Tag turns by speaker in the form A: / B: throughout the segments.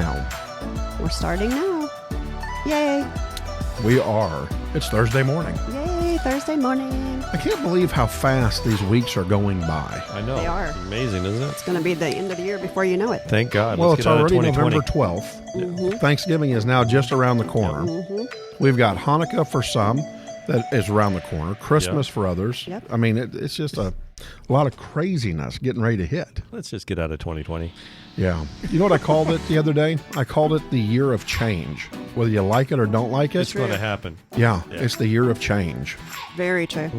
A: now?
B: We're starting now. Yay.
A: We are. It's Thursday morning.
B: Yay, Thursday morning.
A: I can't believe how fast these weeks are going by.
C: I know.
B: They are.
C: It's amazing, isn't it?
B: It's going to be the end of the year before you know it.
C: Thank God.
A: Well,
C: Let's
A: it's
C: get out of
A: already
C: 2020.
A: November 12th.
B: Mm-hmm.
A: Thanksgiving is now just around the corner.
B: Mm-hmm.
A: We've got Hanukkah for some that is around the corner, Christmas for others.
B: Yep.
A: I mean, it's just a lot of craziness getting ready to hit.
C: Let's just get out of 2020.
A: Yeah. You know what I called it the other day? I called it the year of change. Whether you like it or don't like it.
C: It's going to happen.
A: Yeah, it's the year of change.
B: Very true.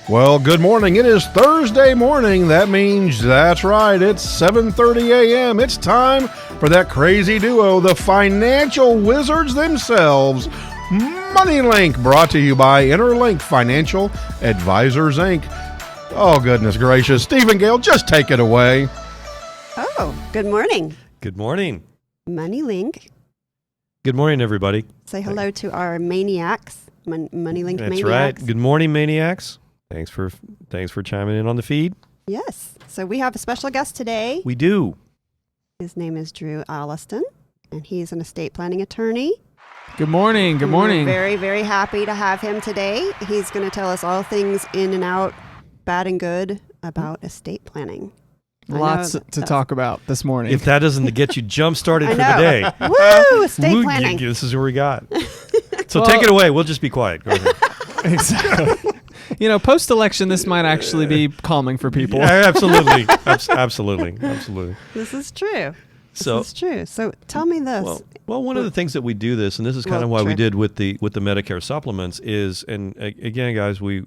A: Well, good morning. It is Thursday morning. That means, that's right, it's 7:30 a.m. It's time for that crazy duo, the financial wizards themselves, MoneyLinc, brought to you by Interlinc Financial Advisors, Inc. Oh, goodness gracious. Steve and Gayle, just take it away.
B: Oh, good morning.
C: Good morning.
B: MoneyLinc.
C: Good morning, everybody.
B: Say hello to our maniacs, MoneyLinc
C: That's
B: maniacs.
C: right. Good morning, maniacs. Thanks for chiming in on the feed.
B: Yes. So we have a special guest today.
C: We do.
B: His name is Andrew Alliston, and he's an estate planning attorney.
D: Good morning. Good morning.
B: We're very, very happy to have him today. He's going to tell us all things in and out, bad and good, about estate planning.
D: Lots to talk about this morning.
C: If that doesn't get you jump started for the day.
B: Woo! Estate planning.
C: This is what we got. So take it away. We'll just be quiet. Go ahead.
D: Exactly. Post-election, this might actually be calming for people.
C: Yeah, absolutely. Absolutely.
B: This is true.
C: So,
B: this is true. So tell me this.
C: Well, one of the things that we do this, and this is kind of why we did with the Medicare supplements is, and again, guys, we,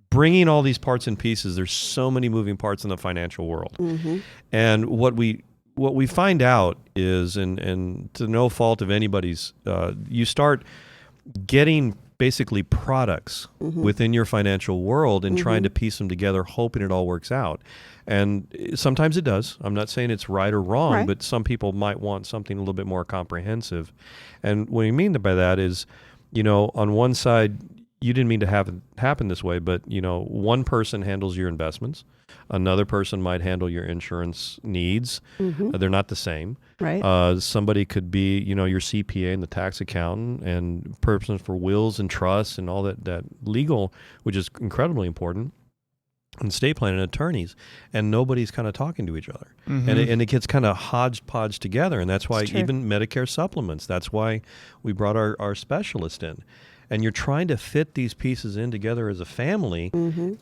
C: bringing all these parts and pieces, there's so many moving parts in the financial world.
B: Mm-hmm.
C: And what we find out is, and to no fault of anybody's, you start getting basically products within your financial world and trying to piece them together, hoping it all works out. And sometimes it does. I'm not saying it's right or wrong, but some people might want something a little bit more comprehensive. And what I mean by that is, on one side, you didn't mean to have it happen this way, but, one person handles your investments. Another person might handle your insurance needs. They're not the same.
B: Right.
C: Somebody could be, your CPA and the tax accountant, and person for wills and trusts and all that legal, which is incredibly important, and estate planning and attorneys, and nobody's kind of talking to each other. And it gets kind of hodgepodge together, and that's why even Medicare supplements, that's why we brought our specialist in. And you're trying to fit these pieces in together as a family,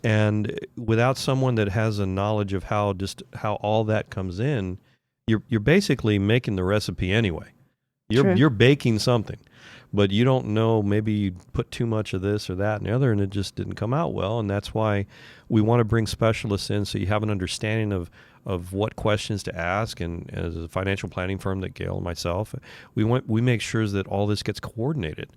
C: and without someone that has a knowledge of how all that comes in, you're basically making the recipe anyway. You're baking something, but you don't know, maybe you put too much of this or that and the other, and it just didn't come out well. And that's why we want to bring specialists in, so you have an understanding of what questions to ask. And as a financial planning firm that Gayle and myself, we make sure that all this gets coordinated.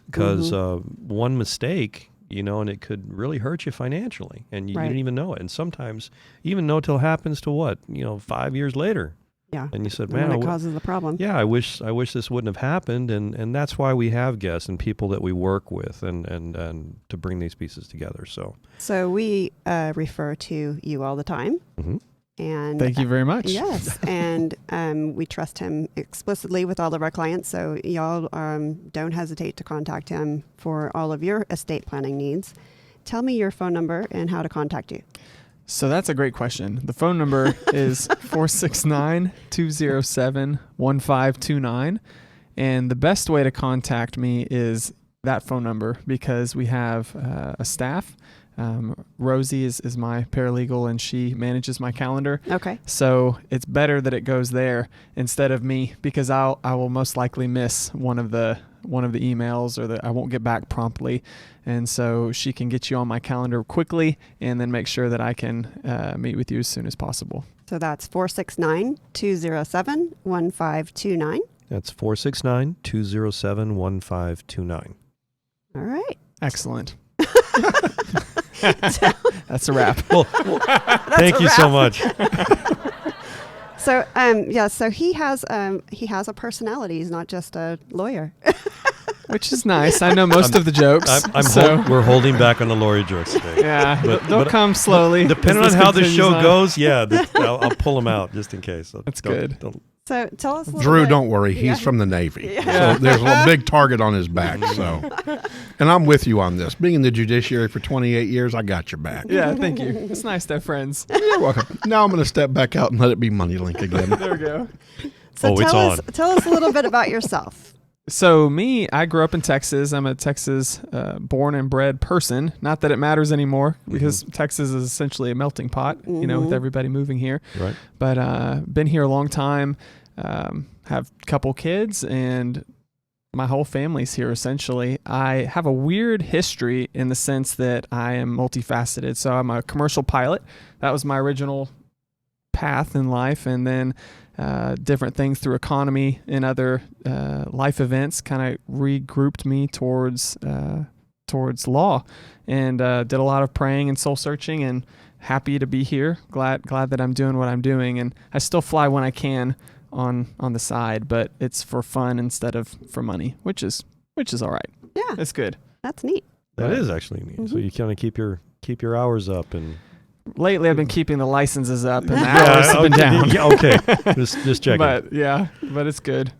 C: Because one mistake, and it could really hurt you financially, and you didn't even know it. And sometimes even know till it happens to 5 years later.
B: Yeah.
C: And you said,
B: when
C: man,
B: it causes the problem.
C: Yeah, I wish this wouldn't have happened. And that's why we have guests and people that we work with and to bring these pieces together. So
B: we refer to you all the time. And
D: thank you very much.
B: Yes, and we trust him explicitly with all of our clients, so y'all don't hesitate to contact him for all of your estate planning needs. Tell me your phone number and how to contact you.
D: So that's a great question. The phone number is 469-207-1529, and the best way to contact me is that phone number, because we have a staff. Rosie is my paralegal, and she manages my calendar.
B: Okay.
D: So it's better that it goes there instead of me, because I will most likely miss one of the emails, or I won't get back promptly. And so she can get you on my calendar quickly and then make sure that I can meet with you as soon as possible.
B: So that's 469-207-1529.
C: that's 469-207-1529.
B: All right.
D: Excellent. That's a wrap.
C: Well, thank you so much.
B: So, so he has a personality. He's not just a lawyer.
D: which is nice. I know most of the jokes.
C: We're holding back on the Lori jokes today.
D: Yeah, but they'll come slowly.
C: Depending on how the show goes, I'll pull them out just in case. So
D: that's good.
B: So tell us a little
A: Drew,
B: bit.
A: don't worry. He's from the Navy. So there's a big target on his back. So, and I'm with you on this. Being in the judiciary for 28 years, I got your back.
D: Yeah, thank you. It's nice to have friends.
A: You're welcome. Now I'm going to step back out and let it be MoneyLinc again.
D: There we go.
B: So
C: it's on.
B: Tell us a little bit about yourself.
D: So I grew up in Texas. I'm a Texas born and bred person. Not that it matters anymore because Texas is essentially a melting pot, with everybody moving here.
C: Right.
D: But been here a long time. Have a couple kids and my whole family's here essentially. I have a weird history in the sense that I am multifaceted. So I'm a commercial pilot. That was my original path in life. And then different things through economy and other life events kind of regrouped me towards law, and did a lot of praying and soul searching, and happy to be here. Glad that I'm doing what I'm doing, and I still fly when I can on the side, but it's for fun instead of for money, which is all right.
B: Yeah,
D: it's good.
B: That's neat.
C: That is actually neat. So you kind of keep your hours up and.
D: Lately, I've been keeping the licenses up and the hours have been down.
C: Yeah, okay, just checking.
D: But it's good.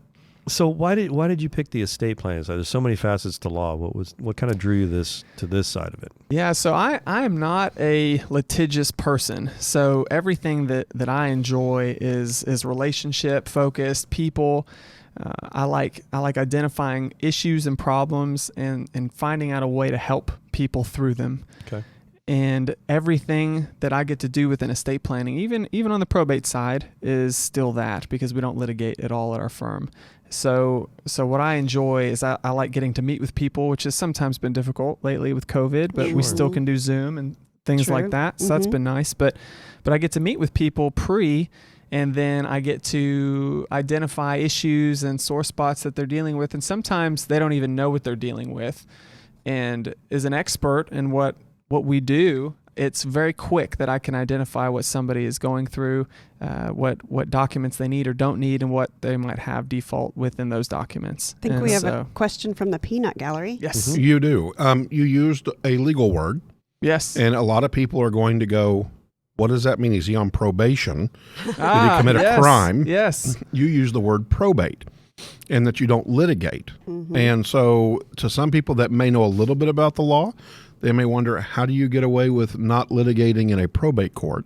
C: So why did you pick the estate planning side? There's so many facets to law. What kind of drew you to this side of it?
D: Yeah, so I am not a litigious person. So everything that I enjoy is relationship focused, people. I like identifying issues and problems and finding out a way to help people through them.
C: Okay.
D: And everything that I get to do within estate planning, even on the probate side, is still that, because we don't litigate at all at our firm. So what I enjoy is I like getting to meet with people, which has sometimes been difficult lately with COVID, but we still can do Zoom and things like that. So that's been nice. But I get to meet with people and then I get to identify issues and sore spots that they're dealing with. And sometimes they don't even know what they're dealing with. And as an expert in what we do, it's very quick that I can identify what somebody is going through, what documents they need or don't need, and what they might have default within those documents.
B: I think we have a question from the Peanut Gallery.
D: Yes.
A: You do. You used a legal word.
D: Yes.
A: And a lot of people are going to go, what does that mean? Is he on probation? Did he commit a crime?
D: Yes.
A: You use the word probate, and that you don't litigate. And so to some people that may know a little bit about the law, they may wonder, how do you get away with not litigating in a probate court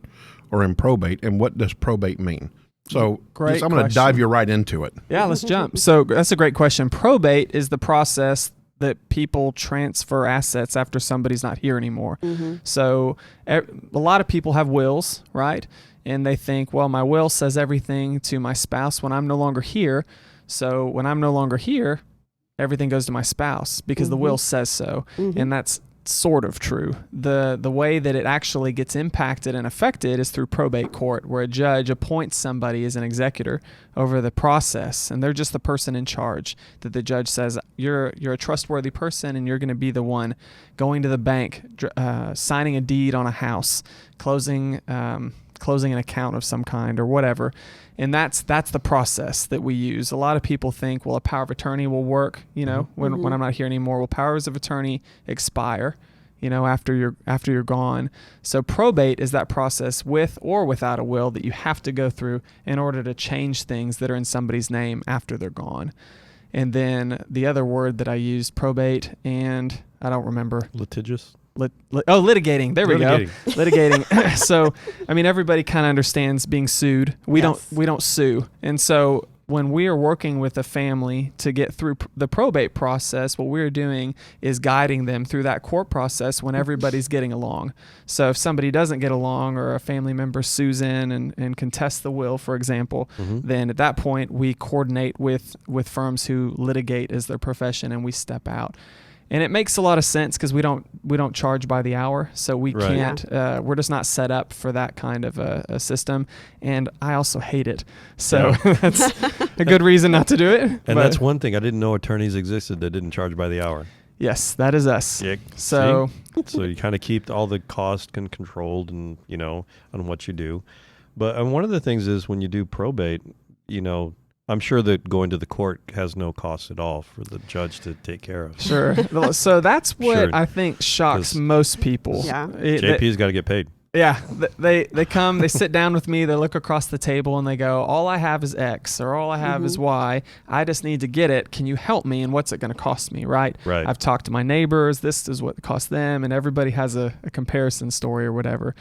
A: or in probate, and what does probate mean? So I'm going to dive you right into it.
D: Yeah, let's jump. So that's a great question. Probate is the process that people transfer assets after somebody's not here anymore. So a lot of people have wills, right? And they think, well, my will says everything to my spouse when I'm no longer here. So when I'm no longer here, everything goes to my spouse because the will says so. And that's sort of true. The way that it actually gets impacted and affected is through probate court, where a judge appoints somebody as an executor over the process, and they're just the person in charge. That the judge says, you're a trustworthy person, and you're going to be the one going to the bank, signing a deed on a house, closing an account of some kind or whatever. And that's the process that we use. A lot of people think, well, a power of attorney will work, when I'm not here anymore. Well, powers of attorney expire, after you're gone. So probate is that process with or without a will that you have to go through in order to change things that are in somebody's name after they're gone. And then the other word that I used, probate, and I don't remember.
C: Litigious?
D: Litigating. There we go. Litigating. So, everybody kind of understands being sued. We don't sue. And so when we are working with a family to get through the probate process, what we're doing is guiding them through that court process when everybody's getting along. So if somebody doesn't get along, or a family member sues in and contests the will, for example, then at that point we coordinate with firms who litigate as their profession, and we step out. And it makes a lot of sense because we don't charge by the hour, so we can't. We're just not set up for that kind of a system, and I also hate it. So that's a good reason not to do it.
C: And that's one thing, I didn't know attorneys existed that didn't charge by the hour.
D: Yes, that is us.
C: Yeah.
D: So
C: you kind of keep all the cost controlled, and on what you do. But one of the things is when you do probate, I'm sure that going to the court has no cost at all for the judge to take care of.
D: Sure. So that's what
C: Sure.
D: I think shocks
C: 'Cause
D: most people.
B: Yeah.
C: JP's got to get paid.
D: Yeah, they come, they sit down with me, they look across the table and they go, all I have is X or all I have is Y. I just need to get it. Can you help me? And what's it going to cost me? Right. I've talked to my neighbors. This is what it costs them. And everybody has a comparison story or whatever.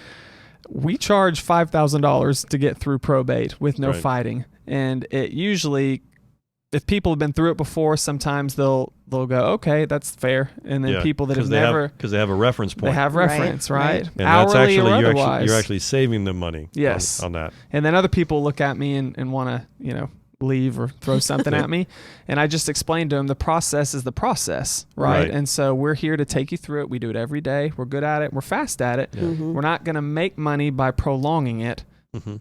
D: We charge $5,000 to get through probate with no fighting. And it usually, if people have been through it before, sometimes they'll go, okay, that's fair. And then people that have never,
C: because they have a reference point.
D: they have reference, right?
C: And that's
D: Hourly
C: actually
D: or otherwise.
C: you're actually saving them money.
D: Yes.
C: On that.
D: And then other people look at me and want to, leave or throw something at me. And I just explained to them the process is the process, right? And so we're here to take you through it. We do it every day. We're good at it. We're fast at it.
C: Yeah.
D: We're not going to make money by prolonging it,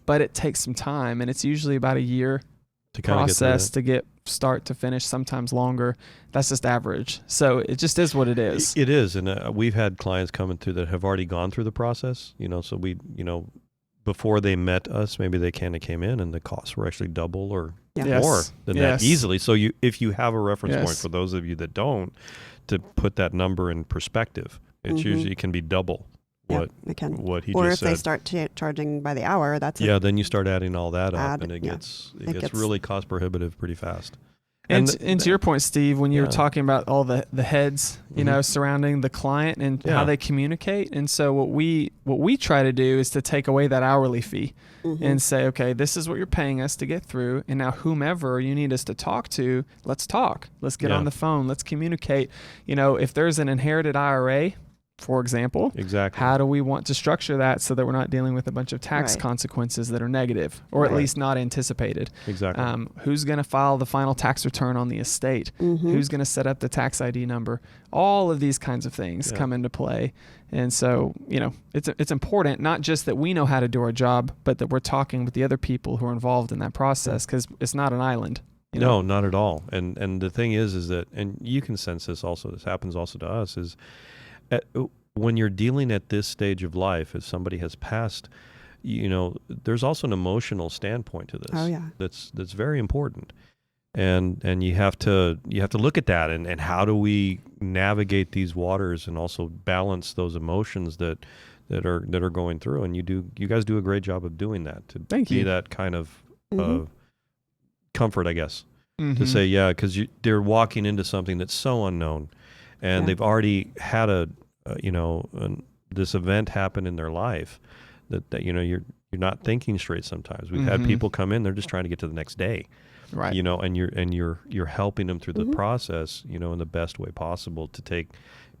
D: but it takes some time. And it's usually about a year
C: To
D: process to get start to finish, sometimes longer. That's just average. So it just is what it is.
C: It is. And we've had clients coming through that have already gone through the process, so we, before they met us, maybe they kind of came in and the costs were actually double or more than that easily. So if you have a reference point, for those of you that don't, to put that number in perspective, it's usually it can be double what
B: it can.
C: What he
B: or
C: just
B: if
C: said.
B: they start charging by the hour, that's
C: then you start adding all that up, and it gets really cost prohibitive pretty fast.
D: And to your point, Steve, when you were talking about all the heads, surrounding the client and how they communicate, and so what we try to do is to take away that hourly fee and say, okay, this is what you're paying us to get through, and now whomever you need us to talk to, let's talk, let's get on the phone, let's communicate. If there's an inherited IRA, for example, how do we want to structure that so that we're not dealing with a bunch of tax consequences that are negative or at least not anticipated? Who's going to file the final tax return on the estate? Who's going to set up the tax ID number? All of these kinds of things come into play. And so, it's important not just that we know how to do our job, but that we're talking with the other people who are involved in that process, because it's not an island.
C: No, not at all. And the thing is that, and you can sense this also, this happens also to us, is when you're dealing at this stage of life, if somebody has passed, there's also an emotional standpoint to this.
B: Oh yeah,
C: that's very important, and you have to look at that and how do we navigate these waters and also balance those emotions that are going through. And you guys do a great job of doing that.
D: Thank
C: be
D: you.
C: That kind of comfort, I guess, to say because they're walking into something that's so unknown. And they've already had this event happen in their life that you're not thinking straight sometimes. We've had people come in, they're just trying to get to the next day,
D: right?
C: And you're helping them through the process, in the best way possible to take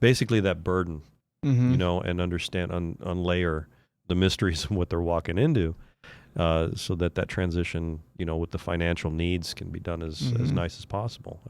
C: basically that burden, and understand, unlayer the mysteries of what they're walking into, so that transition, with the financial needs can be done as nice as possible.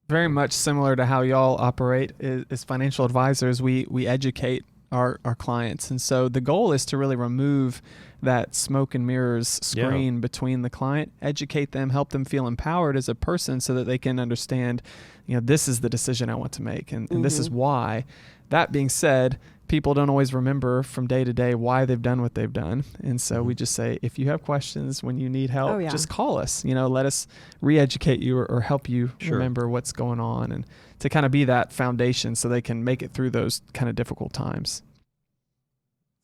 D: Very much similar to how y'all operate as financial advisors, we educate our clients. And so the goal is to really remove that smoke and mirrors screen between the client, educate them, help them feel empowered as a person so that they can understand, this is the decision I want to make and this is why. That being said, people don't always remember from day to day why they've done what they've done. And so we just say, if you have questions, when you need help, just call us, let us re-educate you or help you remember what's going on, and to kind of be that foundation so they can make it through those kind of difficult times.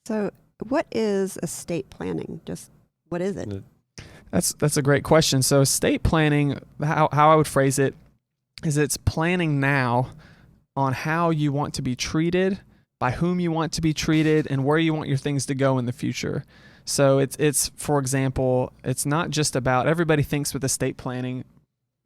B: So what is estate planning? Just what is it?
D: That's a great question. So estate planning, how I would phrase it is it's planning now on how you want to be treated, by whom you want to be treated, and where you want your things to go in the future. So it's for example, it's not just about, everybody thinks with estate planning,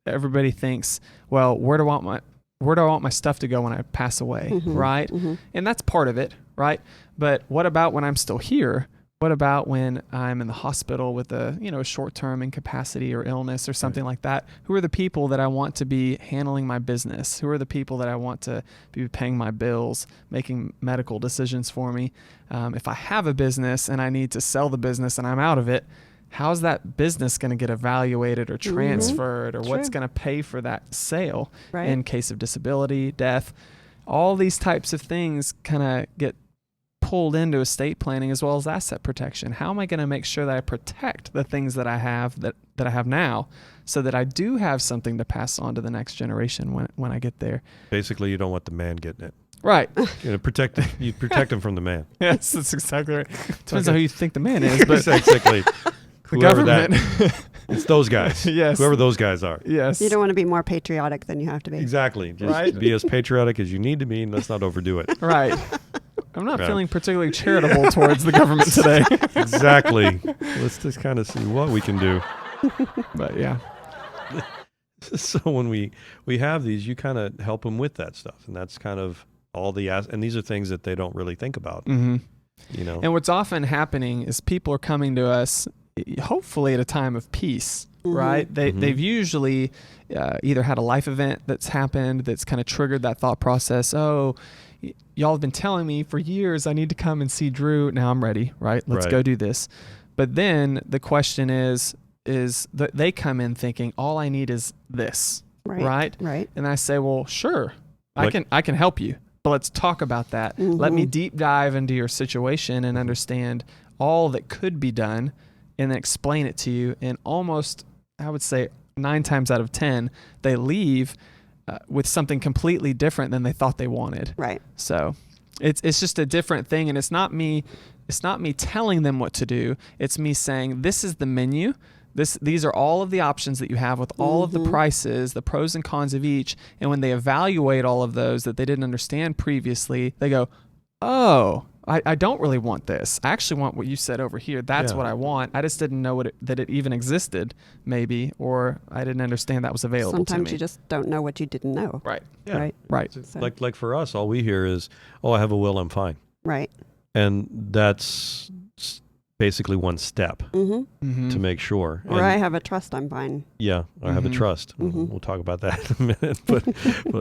D: everybody thinks, well, where do I want my stuff to go when I pass away, right? And that's part of it, right? But what about when I'm still here? What about when I'm in the hospital with a short-term incapacity or illness or something like that? Who are the people that I want to be handling my business? Who are the people that I want to be paying my bills, making medical decisions for me? If I have a business and I need to sell the business and I'm out of it, how's that business going to get evaluated or transferred, or what's going to pay for that sale in case of disability, death? All these types of things kind of get pulled into estate planning as well as asset protection. How am I going to make sure that I protect the things that I have that I have now, so that I do have something to pass on to the next generation when I get there?
C: Basically, you don't want the man getting it.
D: Right.
C: You protect him from the man.
D: Yes, that's exactly right. Depends on who you think the man is, but
C: exactly.
D: the government.
C: It's those guys.
D: Yes.
C: Whoever those guys are.
D: Yes.
B: You don't want to be more patriotic than you have to be.
C: Exactly. Just
D: Right.
C: be as patriotic as you need to be, and let's not overdo it.
D: Right. I'm not
C: Right.
D: feeling particularly charitable towards the government today.
C: Exactly. Let's just kind of see what we can do.
D: But yeah.
C: So when we have these, you kind of help them with that stuff, and that's kind of all and these are things that they don't really think about.
D: Mm-hmm.
C: You know.
D: And what's often happening is people are coming to us, hopefully at a time of peace, right? They've usually either had a life event that's happened that's kind of triggered that thought process. Oh, y'all have been telling me for years I need to come and see Drew. Now I'm ready, right? Let's go do this. But then the question is that they come in thinking all I need is this, right? And I say, well, sure, I can help you, but let's talk about that. Let me deep dive into your situation and understand all that could be done, and then explain it to you. And almost, I would say 9 times out of 10, they leave with something completely different than they thought they wanted.
B: Right.
D: So it's just a different thing. And it's not me telling them what to do. It's me saying, this is the menu. These are all of the options that you have with all of the prices, the pros and cons of each. And when they evaluate all of those that they didn't understand previously, they go, oh, I don't really want this. I actually want what you said over here. That's what I want. I just didn't know that it even existed, maybe, or I didn't understand that was available to me.
B: Sometimes you just don't know what you didn't know.
D: Right.
C: Yeah.
D: Right.
B: So.
C: Like for us, all we hear is, "Oh, I have a will. I'm fine."
B: Right.
C: And that's basically one step to make sure.
B: Or I have a trust. I'm fine.
C: Yeah, I have a trust. We'll talk about that in a minute, but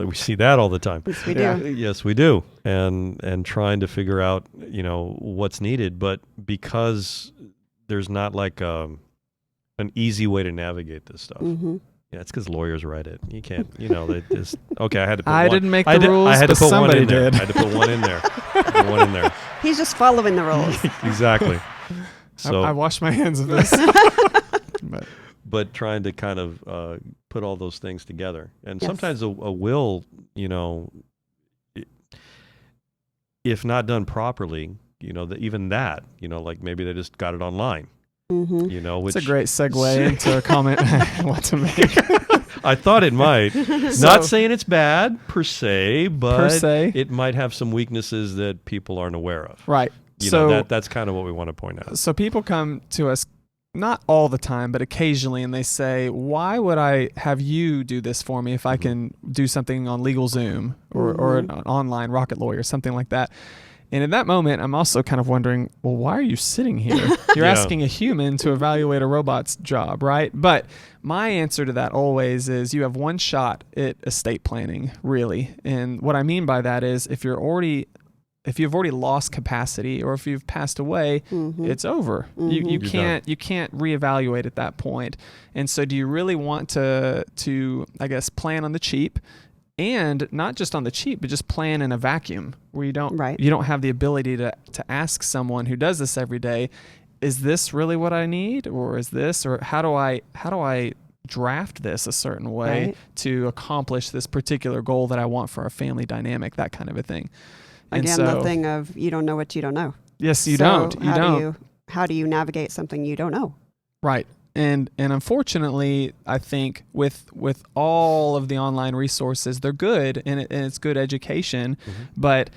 C: we see that all the time.
B: Yes, we do.
C: Yes, we do. And trying to figure out, what's needed, but because there's not like an easy way to navigate this stuff. Yeah, it's because lawyers write it. You can't, they just, okay, I had to put
D: I
C: one.
D: didn't make the rules,
C: I had
D: but
C: to put
D: somebody
C: one in there.
D: did.
C: I had to put one in there. Put one in there.
B: He's just following the rules.
C: Exactly. So
D: I wash my hands of this.
C: but trying to kind of put all those things together. And sometimes a will, if not done properly, even that, like maybe they just got it online. Which
D: it's a great segue into a comment I want to make.
C: I thought it might. Not saying it's bad per se, but it might have some weaknesses that people aren't aware of.
D: Right.
C: That's kind of what we want to point out.
D: So people come to us not all the time, but occasionally, and they say, why would I have you do this for me if I can do something on LegalZoom or an online Rocket Lawyer, something like that? And in that moment, I'm also kind of wondering, well, why are you sitting here? You're asking a human to evaluate a robot's job, right? But my answer to that always is you have one shot at estate planning, really. And what I mean by that is if you've already lost capacity or if you've passed away, it's over. You can't reevaluate at that point. And so do you really want to I guess plan on the cheap? And not just on the cheap, but just plan in a vacuum where you don't have the ability to ask someone who does this every day, is this really what I need? Or is this, or how do I draft this a certain way to accomplish this particular goal that I want for our family dynamic, that kind of a thing.
B: Again, the thing of you don't know what you don't know.
D: Yes, you don't.
B: How do you navigate something you don't know? Right.
D: And unfortunately, I think with all of the online resources, they're good and it's good education, but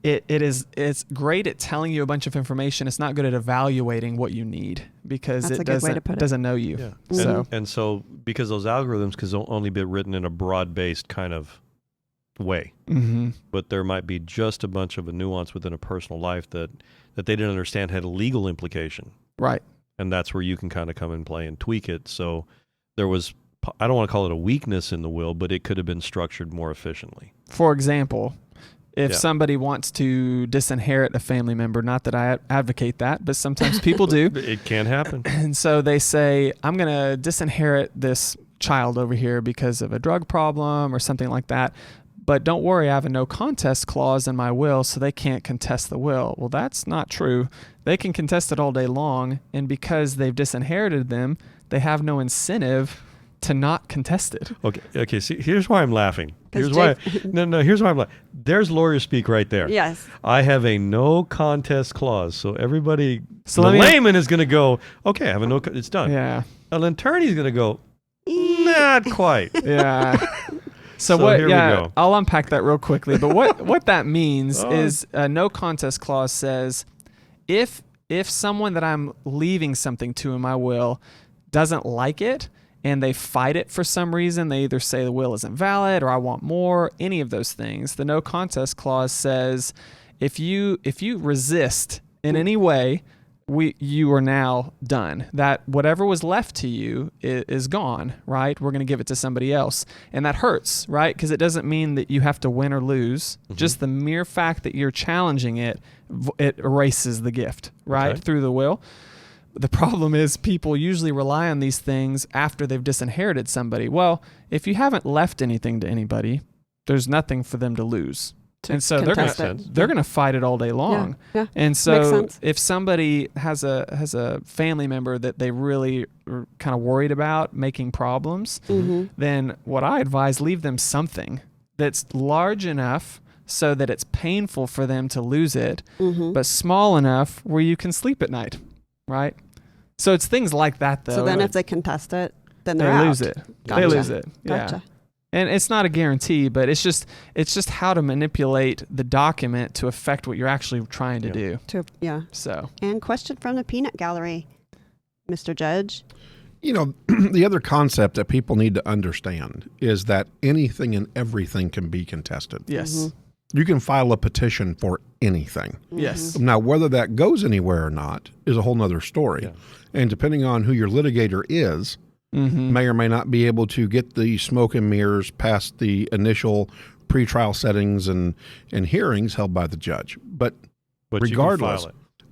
D: it's great at telling you a bunch of information. It's not good at evaluating what you need because it doesn't know you.
C: Yeah. So because those algorithms can only be written in a broad-based kind of way, but there might be just a bunch of a nuance within a personal life that they didn't understand had a legal implication.
D: Right.
C: And that's where you can kind of come and play and tweak it. So there was, I don't want to call it a weakness in the will, but it could have been structured more efficiently.
D: For example, if somebody wants to disinherit a family member, not that I advocate that, but sometimes people do.
C: It can happen.
D: And so they say, I'm going to disinherit this child over here because of a drug problem or something like that. but don't worry, I have a no contest clause in my will, so they can't contest the will. Well, that's not true. They can contest it all day long, and because they've disinherited them, they have no incentive to not contest it.
C: Okay. See, here's why I'm laughing. Here's why I'm laughing. There's lawyer speak right there.
B: Yes.
C: I have a no contest clause, so everybody, the layman is going to go, okay, I have a no. It's done.
D: Yeah.
C: An attorney's going to go, not quite.
D: Yeah. So what? Yeah, I'll unpack that real quickly. But what that means is a no contest clause says, if someone that I'm leaving something to in my will doesn't like it and they fight it for some reason, they either say the will isn't valid or I want more, any of those things, the no contest clause says, if you resist in any way, you are now done. That whatever was left to you is gone, right? We're going to give it to somebody else. And that hurts, right? Because it doesn't mean that you have to win or lose. Mm-hmm. Just the mere fact that you're challenging it erases the gift, right? Through the will. The problem is people usually rely on these things after they've disinherited somebody. Well, if you haven't left anything to anybody, there's nothing for them to lose. And so they're going to fight it all day long.
B: Yeah.
D: And so if somebody has a family member that they really are kind of worried about making problems, then what I advise, leave them something that's large enough so that it's painful for them to lose it, but small enough where you can sleep at night, right? So it's things like that, though.
B: So then if they contest it, then
D: they lose it.
B: Gotcha.
D: They lose it.
B: Gotcha.
D: Yeah. And it's not a guarantee, but it's just how to manipulate the document to affect what you're actually trying to do. So.
B: And question from the peanut gallery, Mr. Judge.
A: You know, the other concept that people need to understand is that anything and everything can be contested.
D: Yes.
A: You can file a petition for anything.
D: Yes.
A: Now, whether that goes anywhere or not is a whole nother story. Yeah. And depending on who your litigator is, may or may not be able to get the smoke and mirrors past the initial pretrial settings and hearings held by the judge. But regardless,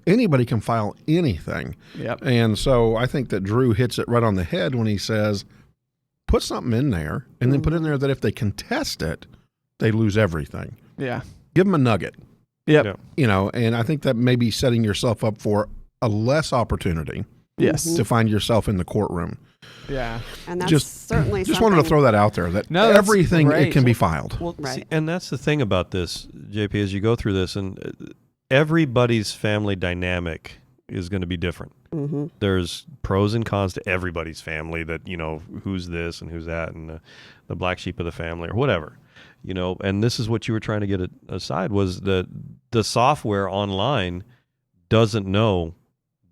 A: anybody can file anything.
D: Yep.
A: And so I think that Drew hits it right on the head when he says, put something in there and then put in there that if they contest it, they lose everything.
D: Yeah.
A: Give them a nugget.
D: Yep.
A: You know, and I think that may be setting yourself up for a less opportunity.
D: Yes.
A: To find yourself in the courtroom.
B: Yeah. And that's certainly
A: just wanted to throw that out there, that everything it can be filed.
C: Well, see, and that's the thing about this, JP, as you go through this, and everybody's family dynamic is going to be different. There's pros and cons to everybody's family, that, you know, who's this and who's that, and the black sheep of the family or whatever. You know, and this is what you were trying to get aside, was that the software online doesn't know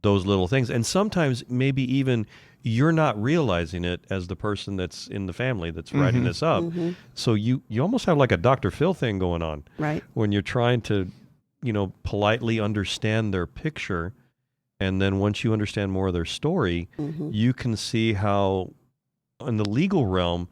C: those little things. And sometimes maybe even you're not realizing it as the person that's in the family that's writing this up. So you almost have like a Dr. Phil thing going on.
B: Right.
C: When you're trying to, you know, politely understand their picture. And then once you understand more of their story, you can see how in the legal realm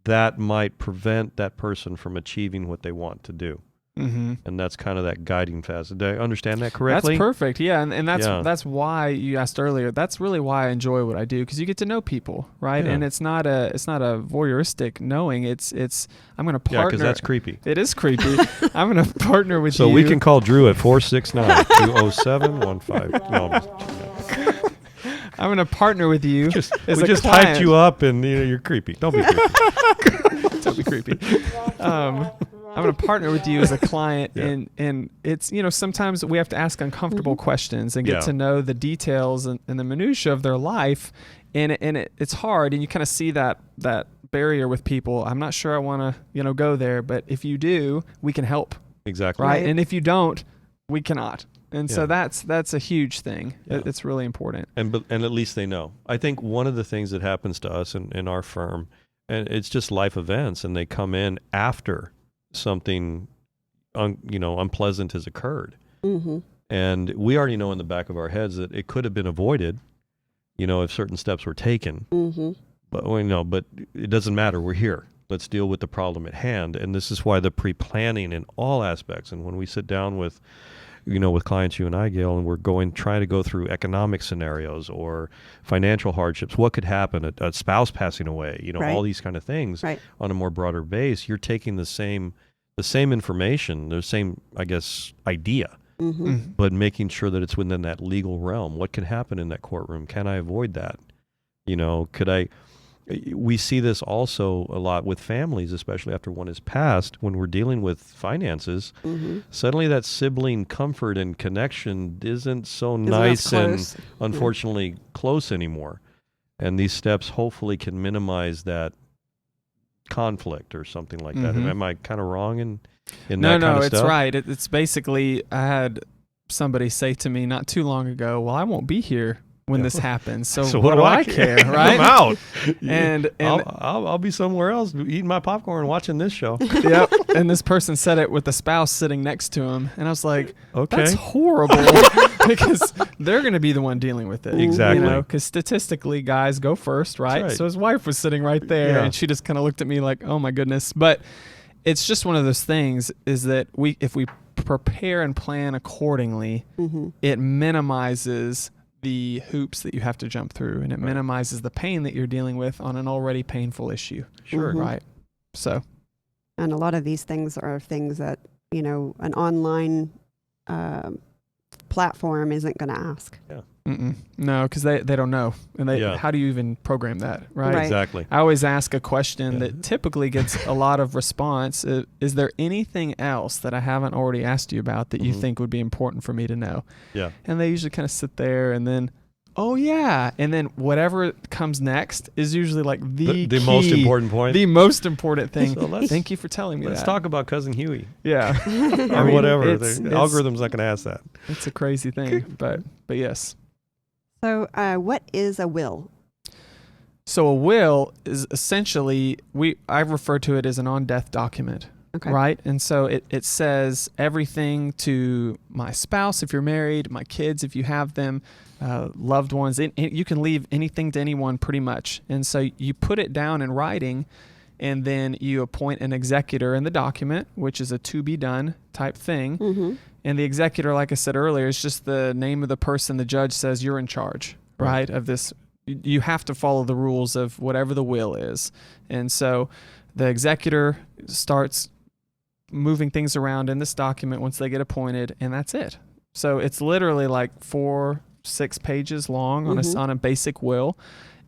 C: that might prevent that person from achieving what they want to do. And that's kind of that guiding facet. Did I understand that correctly?
D: That's perfect. Yeah, and that's why you asked earlier. That's really why I enjoy what I do, because you get to know people, right? Yeah. And it's not a voyeuristic knowing. It's I'm going to partner.
C: Yeah, because that's creepy.
D: It is creepy. I'm going to partner with you.
C: So we can call Drew at 469-207-15. No,
D: I'm going to partner with you.
C: We just hyped you up, and you're creepy. Don't be creepy.
D: Don't be creepy. I'm going to partner with you as a client, and it's, you know, sometimes we have to ask uncomfortable questions and get to know the details and the minutia of their life, and it's hard, and you kind of see that barrier with people. I'm not sure I want to, you know, go there, but if you do, we can help.
C: Exactly.
D: Right? And if you don't, we cannot. And so that's a huge thing. Yeah. It's really important. And
C: at least they know. I think one of the things that happens to us in our firm, and it's just life events, and they come in after something unpleasant has occurred, and we already know in the back of our heads that it could have been avoided, you know, if certain steps were taken. But but it doesn't matter. We're here. Let's deal with the problem at hand. And this is why the pre-planning in all aspects, and when we sit down with with clients, you and I, Gayle, and we're trying to go through economic scenarios or financial hardships. What could happen? A spouse passing away,
B: Right.
C: all these kind of things
B: Right.
C: on a more broader base. You're taking the same information, the same, I guess, idea, but making sure that it's within that legal realm. What can happen in that courtroom? Can I avoid that? We see this also a lot with families, especially after one is passed, when we're dealing with finances. Suddenly that sibling comfort and connection isn't so nice and unfortunately close anymore. And these steps hopefully can minimize that conflict or something like that. Am I kind of wrong in that kind of stuff?
D: No, it's right. It's basically, I had somebody say to me not too long ago, well, I won't be here when this happens, so what do I care, right?
C: I'm out.
D: and
C: I'll be somewhere else eating my popcorn and watching this show.
D: Yep. And this person said it with the spouse sitting next to him, and I was like,
C: okay,
D: that's horrible, because they're going to be the one dealing with it.
C: Exactly.
D: Because statistically, guys go first, right?
C: Right.
D: So his wife was sitting right there, and she just kind of looked at me like, oh my goodness. But it's just one of those things, is that if we prepare and plan accordingly, it minimizes the hoops that you have to jump through, and it minimizes the pain that you're dealing with on an already painful issue.
C: Sure.
D: Right. So.
B: And a lot of these things are things that, an online platform isn't going to ask.
C: Yeah.
D: No, because they don't know. And how do you even program that, right?
C: Exactly.
D: I always ask a question that typically gets a lot of response. Is there anything else that I haven't already asked you about that you think would be important for me to know?
C: Yeah.
D: And they usually kind of sit there and then, oh yeah. And then whatever comes next is usually like the key,
C: most important point.
D: The most important thing.
C: So
D: thank you for telling me that.
C: Let's talk about Cousin Huey.
D: Yeah.
C: Or whatever.
D: The
C: algorithm's not going to ask that.
D: It's a crazy thing, but yes.
B: So what is a will?
D: So a will is essentially, I refer to it as an on-death document, right? And so it says everything to my spouse if you're married, my kids if you have them, loved ones. You can leave anything to anyone pretty much. And so you put it down in writing, and then you appoint an executor in the document, which is a to-be-done type thing. And the executor, like I said earlier, is just the name of the person the judge says you're in charge, right, of this. You have to follow the rules of whatever the will is. And so the executor starts moving things around in this document once they get appointed, and that's it. So it's literally like 4-6 pages long on a basic will.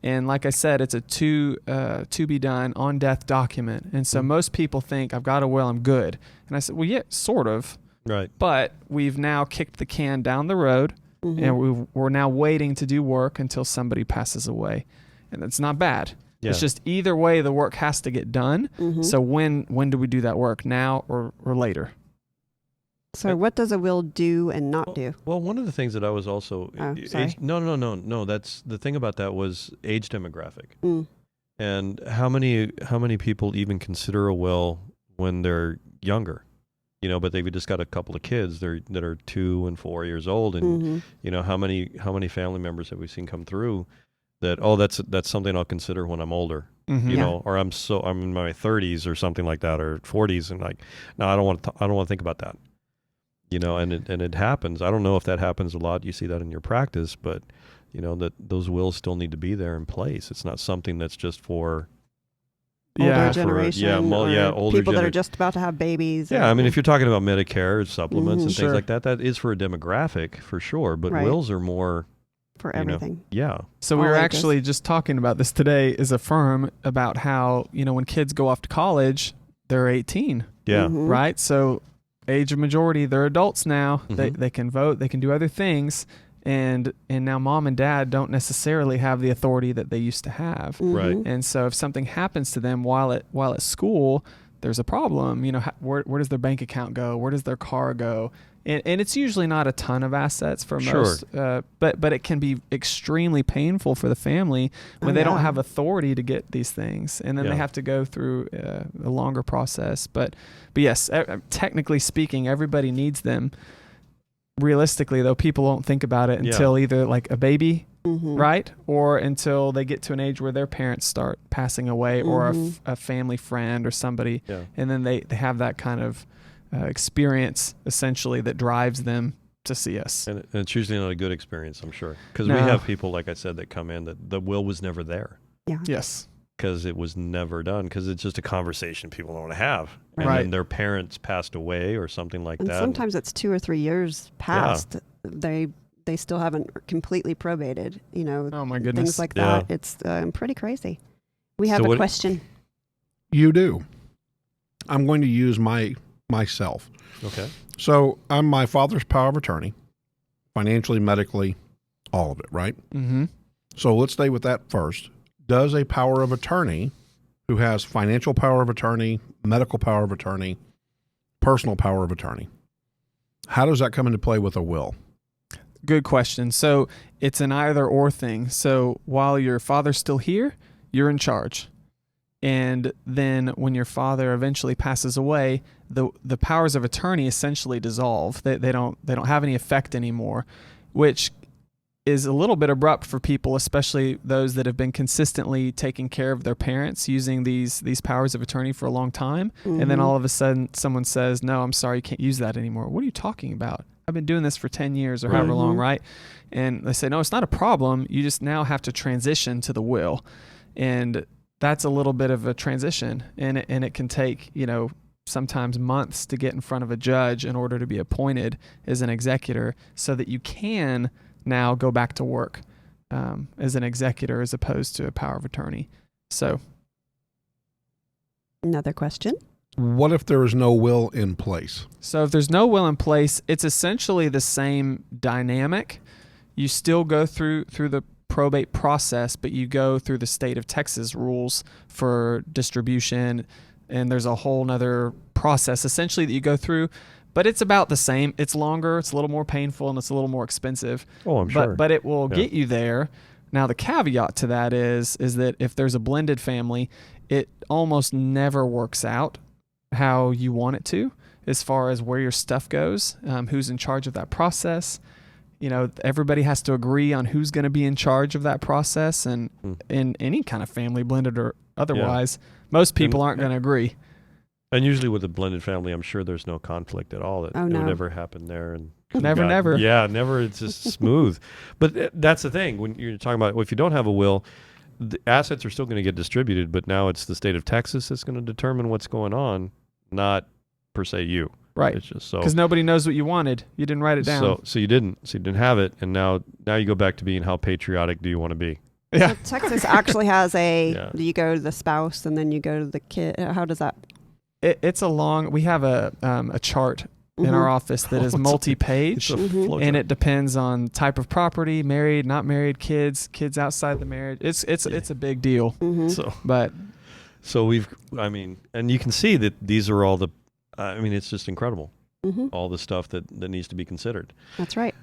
D: And like I said, it's a to be done on death document. And so most people think, I've got a will, I'm good. And I said, well, yeah, sort of.
C: Right.
D: But we've now kicked the can down the road, and we're now waiting to do work until somebody passes away. And that's not bad. Yeah. It's just either way the work has to get done. So when do we do that work, now or later?
B: So what does a will do and not do?
C: Well, one of the things that I was also... No. That's the thing about that was age demographic. And how many people even consider a will when they're younger? But they've just got a couple of kids that are 2 and 4 years old, and how many family members have we seen come through that that's something I'll consider when I'm older, or I'm in my 30s or something like that, or 40s, and like, no, I don't want to think about that, and it happens. I don't know if that happens a lot. You see that in your practice, but that those wills still need to be there in place. It's not something that's just for
B: older generation,
C: older
B: people that are just about to have babies.
C: Yeah, I mean, if you're talking about Medicare supplements and things like that, that is for a demographic for sure. But wills are more
B: for everything.
D: So we were actually just talking about this today as a firm about how when kids go off to college, they're 18.
C: Yeah.
D: Right. So age of majority, they're adults now. They can vote. They can do other things. And now mom and dad don't necessarily have the authority that they used to have.
C: Right.
D: And so if something happens to them while at school, there's a problem. Where does their bank account go? Where does their car go? And it's usually not a ton of assets for most, but it can be extremely painful for the family when they don't have authority to get these things, and then they have to go through a longer process. But yes, technically speaking, everybody needs them. Realistically, though, people won't think about it until either like a baby, right, or until they get to an age where their parents start passing away, or a family friend or somebody, and then they have that kind of experience essentially that drives them to see us.
C: And it's usually not a good experience, I'm sure. Because
D: No.
C: we have people, like I said, that come in that the will was never there.
B: Yeah.
D: Yes.
C: Because it was never done. Because it's just a conversation people don't want to have. And
D: Right.
C: then their parents passed away or something like
B: And
C: that.
B: sometimes it's 2 or 3 years past. They still haven't completely probated,
D: Oh my goodness.
B: things like
C: Yeah.
B: that. It's pretty crazy. We have
C: So
B: a
C: what-
B: question.
A: You do. I'm going to use myself.
C: Okay.
A: So I'm my father's power of attorney, financially, medically, all of it, right?
D: Mm-hmm.
A: So let's stay with that first. Does a power of attorney who has financial power of attorney, medical power of attorney, personal power of attorney, how does that come into play with a will?
D: Good question. So it's an either or thing. So while your father's still here, you're in charge. And then when your father eventually passes away, the powers of attorney essentially dissolve. They don't have any effect anymore, which is a little bit abrupt for people, especially those that have been consistently taking care of their parents using these powers of attorney for a long time. And then
B: Mhm.
D: all of a sudden someone says, "No, I'm sorry, you can't use that anymore." What are you talking about? I've been doing this for 10 years or however long, right? And they say, "No, it's not a problem. You just now have to transition to the will." And that's a little bit of a transition, and it can take, sometimes months to get in front of a judge in order to be appointed as an executor so that you can now go back to work as an executor as opposed to a power of attorney. So
B: Another question.
A: What if there is no will in place?
D: So if there's no will in place, it's essentially the same dynamic. You still go through the probate process, but you go through the state of Texas rules for distribution, and there's a whole nother process essentially that you go through, but it's about the same. It's longer, it's a little more painful, and it's a little more expensive.
C: Oh, I'm sure.
D: But it will
C: Yeah.
D: get you there. Now the caveat to that is that if there's a blended family, it almost never works out how you want it to, as far as where your stuff goes, who's in charge of that process. Everybody has to agree on who's going to be in charge of that process, and in any kind of family, blended or otherwise, most people aren't going to agree.
C: And usually with a blended family, I'm sure there's no conflict at all. It would never happen there. And
D: Never.
C: Yeah, never. It's just smooth. But that's the thing. When you're talking about, well, if you don't have a will, the assets are still going to get distributed, but now it's the state of Texas that's going to determine what's going on, not per se you.
D: Right.
C: It's just so
D: Because nobody knows what you wanted. You didn't write it down.
C: So you didn't have it, and now you go back to being how patriotic do you want to be?
D: Yeah.
B: So Texas actually has
C: Yeah.
B: you go to the spouse and then you go to the kid. How does that?
D: It's a long. We have a chart in our office that is multi-page,
C: It's a flow
D: and
C: chart.
D: it depends on type of property, married, not married, kids outside the marriage. It's a big deal. But
C: So and you can see that these are all the. It's just incredible. All the stuff that needs to be considered.
B: That's right.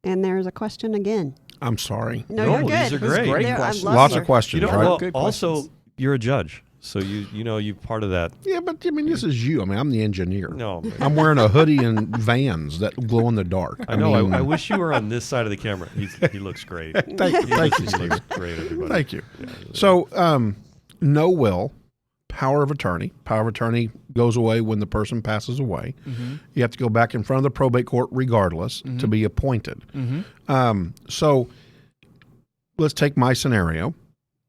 B: And there's a question again.
A: I'm sorry.
B: No,
C: No,
B: you're good.
C: these are great.
D: Great
B: I
D: questions.
B: love
A: Lots
B: your-
A: of questions,
C: You know,
A: right?
C: well,
D: Good
C: also
D: questions.
C: you're a judge, so you part of that.
A: Yeah, but this is you. I'm the engineer.
C: No, man.
A: I'm wearing a hoodie and Vans that glow in the dark.
C: I know.
A: mean,
C: I wish you were on this side of the camera. He looks great.
A: Thank you,
C: He
A: Steve.
C: looks great, everybody.
A: Thank you.
C: Yeah.
A: So, no will, power of attorney. Power of attorney goes away when the person passes away. You have to go back in front of the probate court regardless to be appointed. So, let's take my scenario.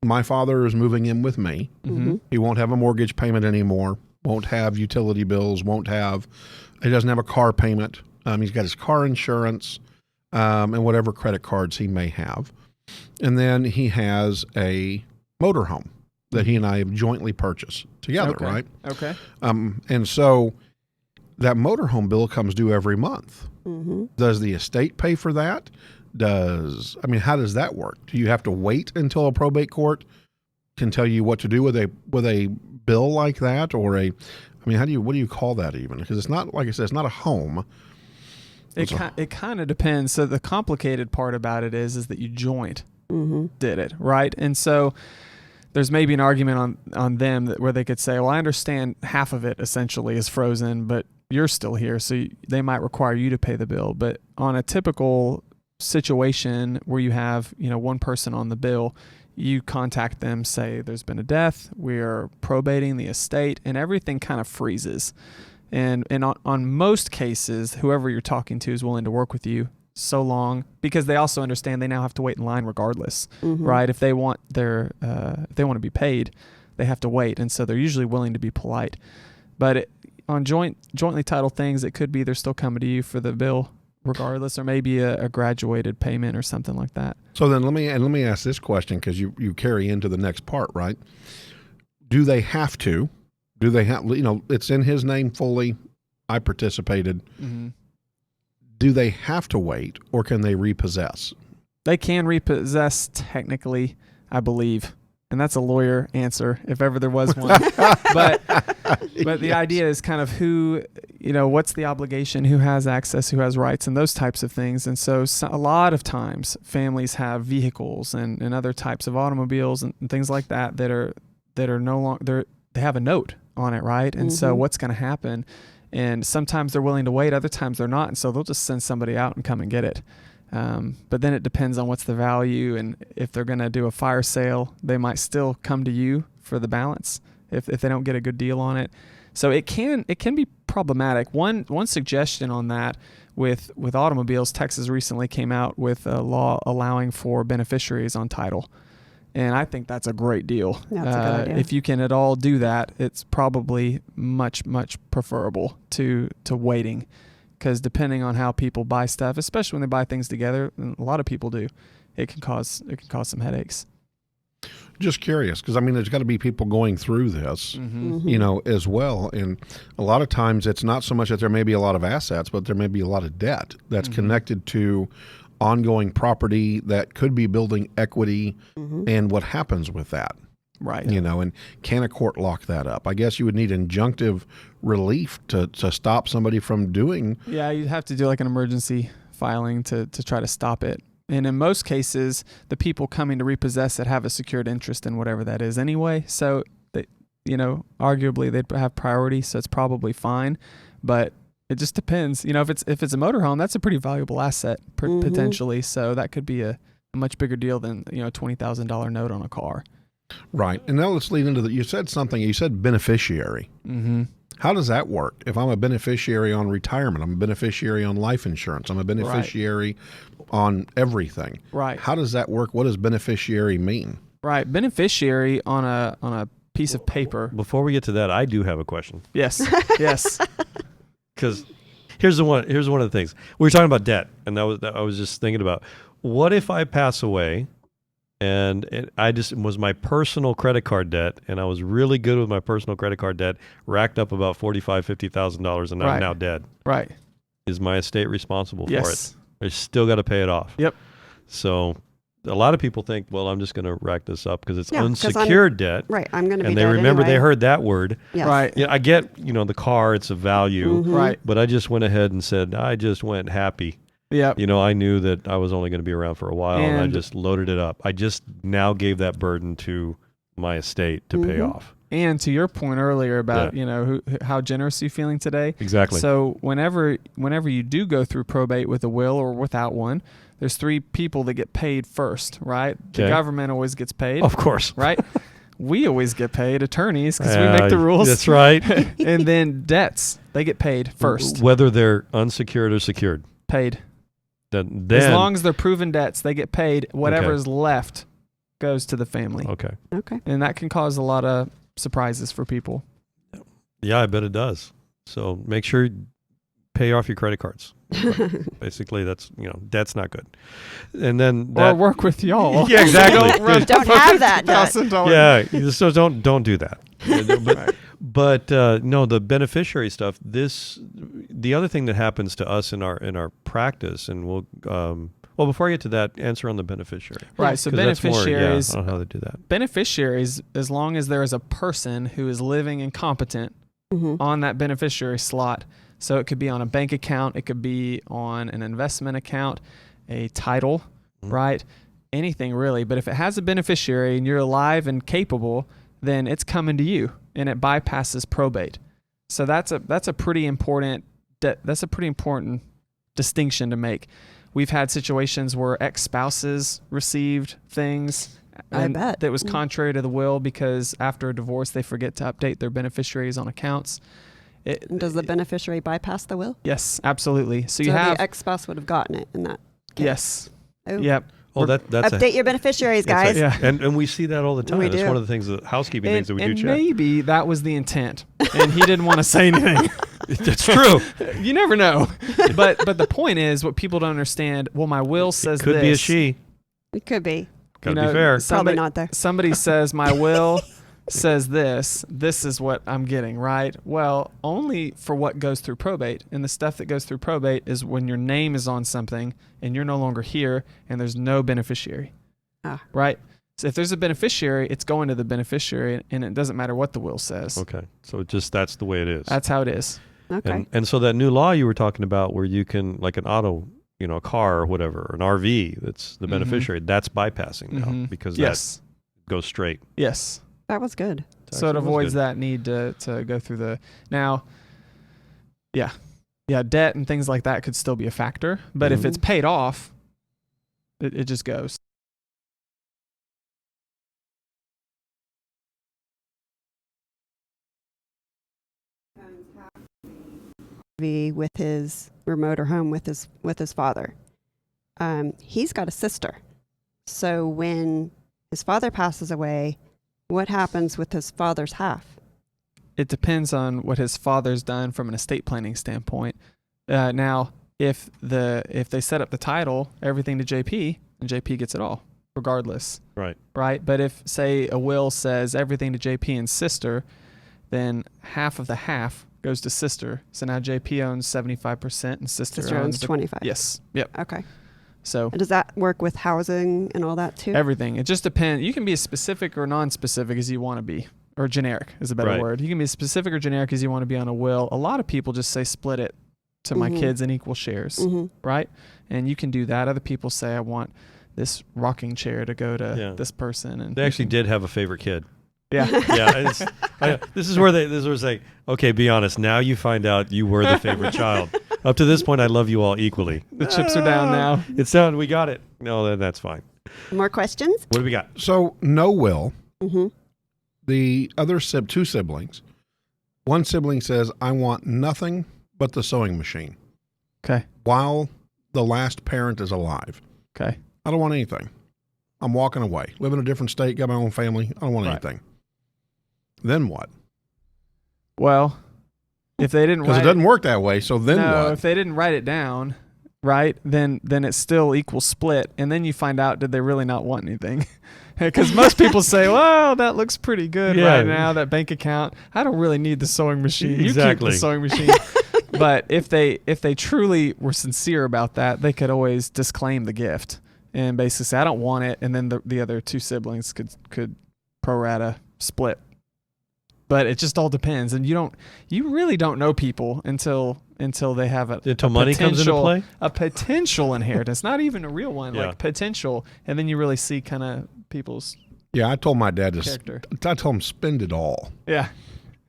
A: My father is moving in with me. He won't have a mortgage payment anymore. Won't have utility bills. He doesn't have a car payment. He's got his car insurance and whatever credit cards he may have. And then he has a motorhome that he and I have jointly purchased together,
D: Okay.
A: right?
D: Okay.
A: And so that motorhome bill comes due every month. Does the estate pay for that? How does that work? Do you have to wait until a probate court can tell you what to do with a bill like that, or what do you call that even? Because it's not, like I said, it's not a home.
D: It kind of depends. So the complicated part about it is that you joint did it, right? And so there's maybe an argument on them where they could say, well, I understand half of it essentially is frozen, but you're still here, so they might require you to pay the bill. But on a typical situation where you have one person on the bill, you contact them, say there's been a death, we are probating the estate, and everything kind of freezes. And on most cases, whoever you're talking to is willing to work with you so long, because they also understand they now have to wait in line regardless, right? If they want if they want to be paid, they have to wait, and so they're usually willing to be polite. But on jointly titled things, it could be they're still coming to you for the bill regardless, or maybe a graduated payment or something like that.
A: So then let me ask this question, because you carry into the next part, right? Do they have to? Do they have, it's in his name fully, I participated.
D: Mm-hmm.
A: Do they have to wait, or can they repossess?
D: They can repossess technically, I believe. And that's a lawyer answer, if ever there was one. but the idea is kind of who, what's the obligation, who has access, who has rights, and those types of things. And so a lot of times families have vehicles and other types of automobiles and things like that are no longer, they have a note on it, right? And so what's going to happen? And sometimes they're willing to wait, other times they're not. And so they'll just send somebody out and come and get it. But then it depends on what's the value, and if they're going to do a fire sale, they might still come to you for the balance if they don't get a good deal on it. So it can be problematic. One suggestion on that with automobiles, Texas recently came out with a law allowing for beneficiaries on title. And I think that's a great deal.
B: That's a good idea.
D: If you can at all do that, it's probably much, much preferable to waiting. Because depending on how people buy stuff, especially when they buy things together, and a lot of people do, it can cause some headaches.
A: Just curious, because there's got to be people going through this, as well. And a lot of times it's not so much that there may be a lot of assets, but there may be a lot of debt that's connected to ongoing property that could be building equity, and what happens with that.
D: Right.
A: And can a court lock that up? I guess you would need injunctive relief to stop somebody from doing.
D: Yeah, you'd have to do like an emergency filing to try to stop it. And in most cases, the people coming to repossess it have a secured interest in whatever that is anyway. So, arguably they'd have priority, so it's probably fine. But it just depends. If it's a motorhome, that's a pretty valuable asset potentially. So that could be a much bigger deal than, a $20,000 note on a car.
A: Right. And now let's lead into you said beneficiary. How does that work? If I'm a beneficiary on retirement, I'm a beneficiary on life insurance, I'm a beneficiary on everything.
D: Right.
A: How does that work? What does beneficiary mean?
D: Right. Beneficiary on a piece of paper.
C: Before we get to that, I do have a question.
D: Yes. Yes.
C: Because here's one of the things. We were talking about debt, and I was just thinking about, what if I pass away and it was my personal credit card debt, and I was really good with my personal credit card debt, racked up about $45,000, $50,000, and I'm now dead.
D: Right.
C: Is my estate responsible for it? I still got to pay it off.
D: Yep.
C: So a lot of people think, well, I'm just going to rack this up because it's
B: 'cause
C: unsecured debt.
B: Right. I'm going to be
C: And
B: dead
C: they remember
B: anyway.
C: they heard that word.
B: Yes.
D: Right.
C: Yeah, I get, the car, it's a value.
D: Right.
C: But I just went ahead and said, I just went happy.
D: Yep.
C: I knew that I was only going to be around for a while, and I
D: And-
C: just loaded it up. I just now gave that burden to my estate to pay off.
D: And to your point earlier about, how generous are you feeling today?
C: Exactly.
D: So whenever you do go through probate with a will or without one, there's three people that get paid first, right? The
C: Okay.
D: government always gets paid.
C: Of course.
D: Right? We always get paid, attorneys, because we make the rules.
C: That's right.
D: And then debts, they get paid first.
C: Whether they're unsecured or secured.
D: Paid.
C: Then
D: As long as they're proven debts, they get paid. Whatever
C: Okay.
D: is left goes to the family.
C: Okay.
B: Okay.
D: And that can cause a lot of surprises for people.
C: Yeah, I bet it does. So make sure you pay off your credit cards. Basically, that's, debt's not good. And then
D: Or work with y'all.
C: Yeah, exactly.
B: Don't have that debt.
D: $1,000.
C: Yeah, so don't do that. But no, the beneficiary stuff. The other thing that happens to us in our practice, and we'll before I get to that, answer on the beneficiary.
D: Right. So
C: 'Cause that's
D: beneficiaries,
C: I don't know how to do that.
D: beneficiaries, as long as there is a person who is living and competent on that beneficiary slot. So it could be on a bank account, it could be on an investment account, a title, right? Anything really. But if it has a beneficiary and you're alive and capable, then it's coming to you and it bypasses probate. So that's a pretty important distinction to make. We've had situations where ex-spouses received things
B: I bet.
D: that was contrary to the will because after a divorce they forget to update their beneficiaries on accounts.
B: And does the beneficiary bypass the will?
D: Yes, absolutely. So you
B: So
D: have
B: the ex-spouse would have gotten it in that case.
D: yes,
B: Oh.
D: yep.
C: Oh, that's
B: Update your beneficiaries, guys.
D: Yeah.
C: and we see that all the time.
B: We
C: It's
B: do.
C: one of the things, the housekeeping things that we do
D: And
C: check.
D: maybe that was the intent, and he didn't want to say anything.
C: That's true.
D: You never know. But the point is, what people don't understand. Well, my will says
C: Could
D: this.
C: be a she.
B: It could be.
C: Gotta be fair.
B: Probably not there.
D: Somebody says my will says this. This is what I'm getting, right? Well, only for what goes through probate, and the stuff that goes through probate is when your name is on something and you're no longer here, and there's no beneficiary. Right? So if there's a beneficiary, it's going to the beneficiary, and it doesn't matter what the will says.
C: Okay. So that's the way it is.
D: That's how it is.
B: Okay.
C: And so that new law you were talking about where you can, like an auto, a car or whatever, an RV, that's the beneficiary, that's bypassing now because
D: yes.
C: that goes straight.
D: Yes.
B: That was good.
D: So it avoids that need to go through the now. Yeah, debt and things like that could still be a factor, but if it's paid off, it just goes.
B: With his remote or home with his father. He's got a sister. So when his father passes away, what happens with his father's half?
D: It depends on what his father's done from an estate planning standpoint. Now, if they set up the title, everything to JP, and JP gets it all, regardless.
C: Right.
D: Right. But if, say, a will says everything to JP and sister, then half of the half goes to sister. So now JP owns 75% and sister
B: owns 25.
D: Yes. Yep.
B: Okay.
D: So
B: and does that work with housing and all that too?
D: everything. It just depends. You can be as specific or non-specific as you want to be, or generic is a better word. You can be as specific or generic as you want to be on a will. A lot of people just say split it to my kids in equal shares, right? And you can do that. Other people say I want this rocking chair to go to this person, and
C: they actually did have a favorite kid.
D: Yeah.
C: This is where this was like, okay, be honest. Now you find out you were the favorite child. Up to this point, I love you all equally.
D: The chips are down now.
C: It's down. We got it. No, that's fine.
B: More questions?
C: What do we got?
A: So no will. The other two siblings. One sibling says, I want nothing but the sewing machine.
D: Okay.
A: While the last parent is alive.
D: Okay.
A: I don't want anything. I'm walking away. Live in a different state, got my own family. I don't want anything. Then what?
D: Well, if they didn't
A: Because it doesn't work that way, so then what?
D: if they didn't write it down, right, then it's still equal split, and then you find out, did they really not want anything? Because most people say, well, that looks pretty good right now, that bank account. I don't really need the sewing machine.
C: Exactly.
D: You keep the sewing machine. But if they truly were sincere about that, they could always disclaim the gift and basically say, I don't want it, and then the other two siblings could pro rata split. But it just all depends, and you really don't know people until they have
C: until money comes into play.
D: A potential inheritance, not even a real one, like potential, and then you really see kind of people's.
A: Yeah, I told my dad
D: character.
A: I told him spend it all.
D: Yeah,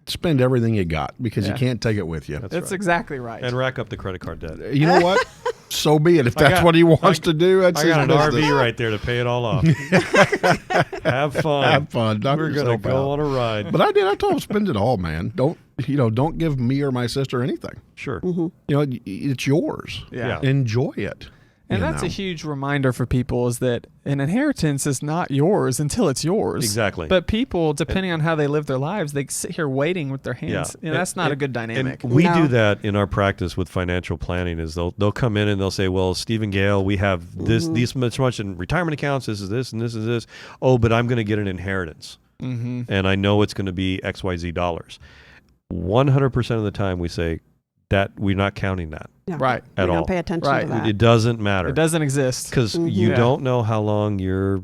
A: spend everything you got because you can't take it with you.
D: That's
C: right.
D: Exactly right.
C: And rack up the credit card debt.
A: You know what? So be it. If that's what he wants to do, that's
C: I got an
A: his
C: RV
A: business.
C: right there to pay it all off. Have fun.
A: Have fun. Knock
C: We're gonna
A: yourself
C: go
A: out.
C: on a ride.
A: But I did. I told him spend it all, man. Don't give me or my sister anything.
C: Sure.
A: It's yours.
D: Yeah.
A: Enjoy it.
D: And that's a huge reminder for people is that an inheritance is not yours until it's yours.
C: Exactly.
D: But people, depending on how they live their lives, they sit here waiting with their hands.
C: Yeah.
D: That's not a good dynamic.
C: And we do that in our practice with financial planning is they'll come in and they'll say, well, Steve and Gayle, we have this much in retirement accounts. This is this and this is this. Oh, but I'm going to get an inheritance. And I know it's going to be XYZ dollars. 100% of the time we say that we're not counting that.
B: Yeah.
D: Right.
C: At all.
B: Don't pay attention to that.
C: It doesn't matter.
D: It doesn't exist.
C: Because you don't know how long your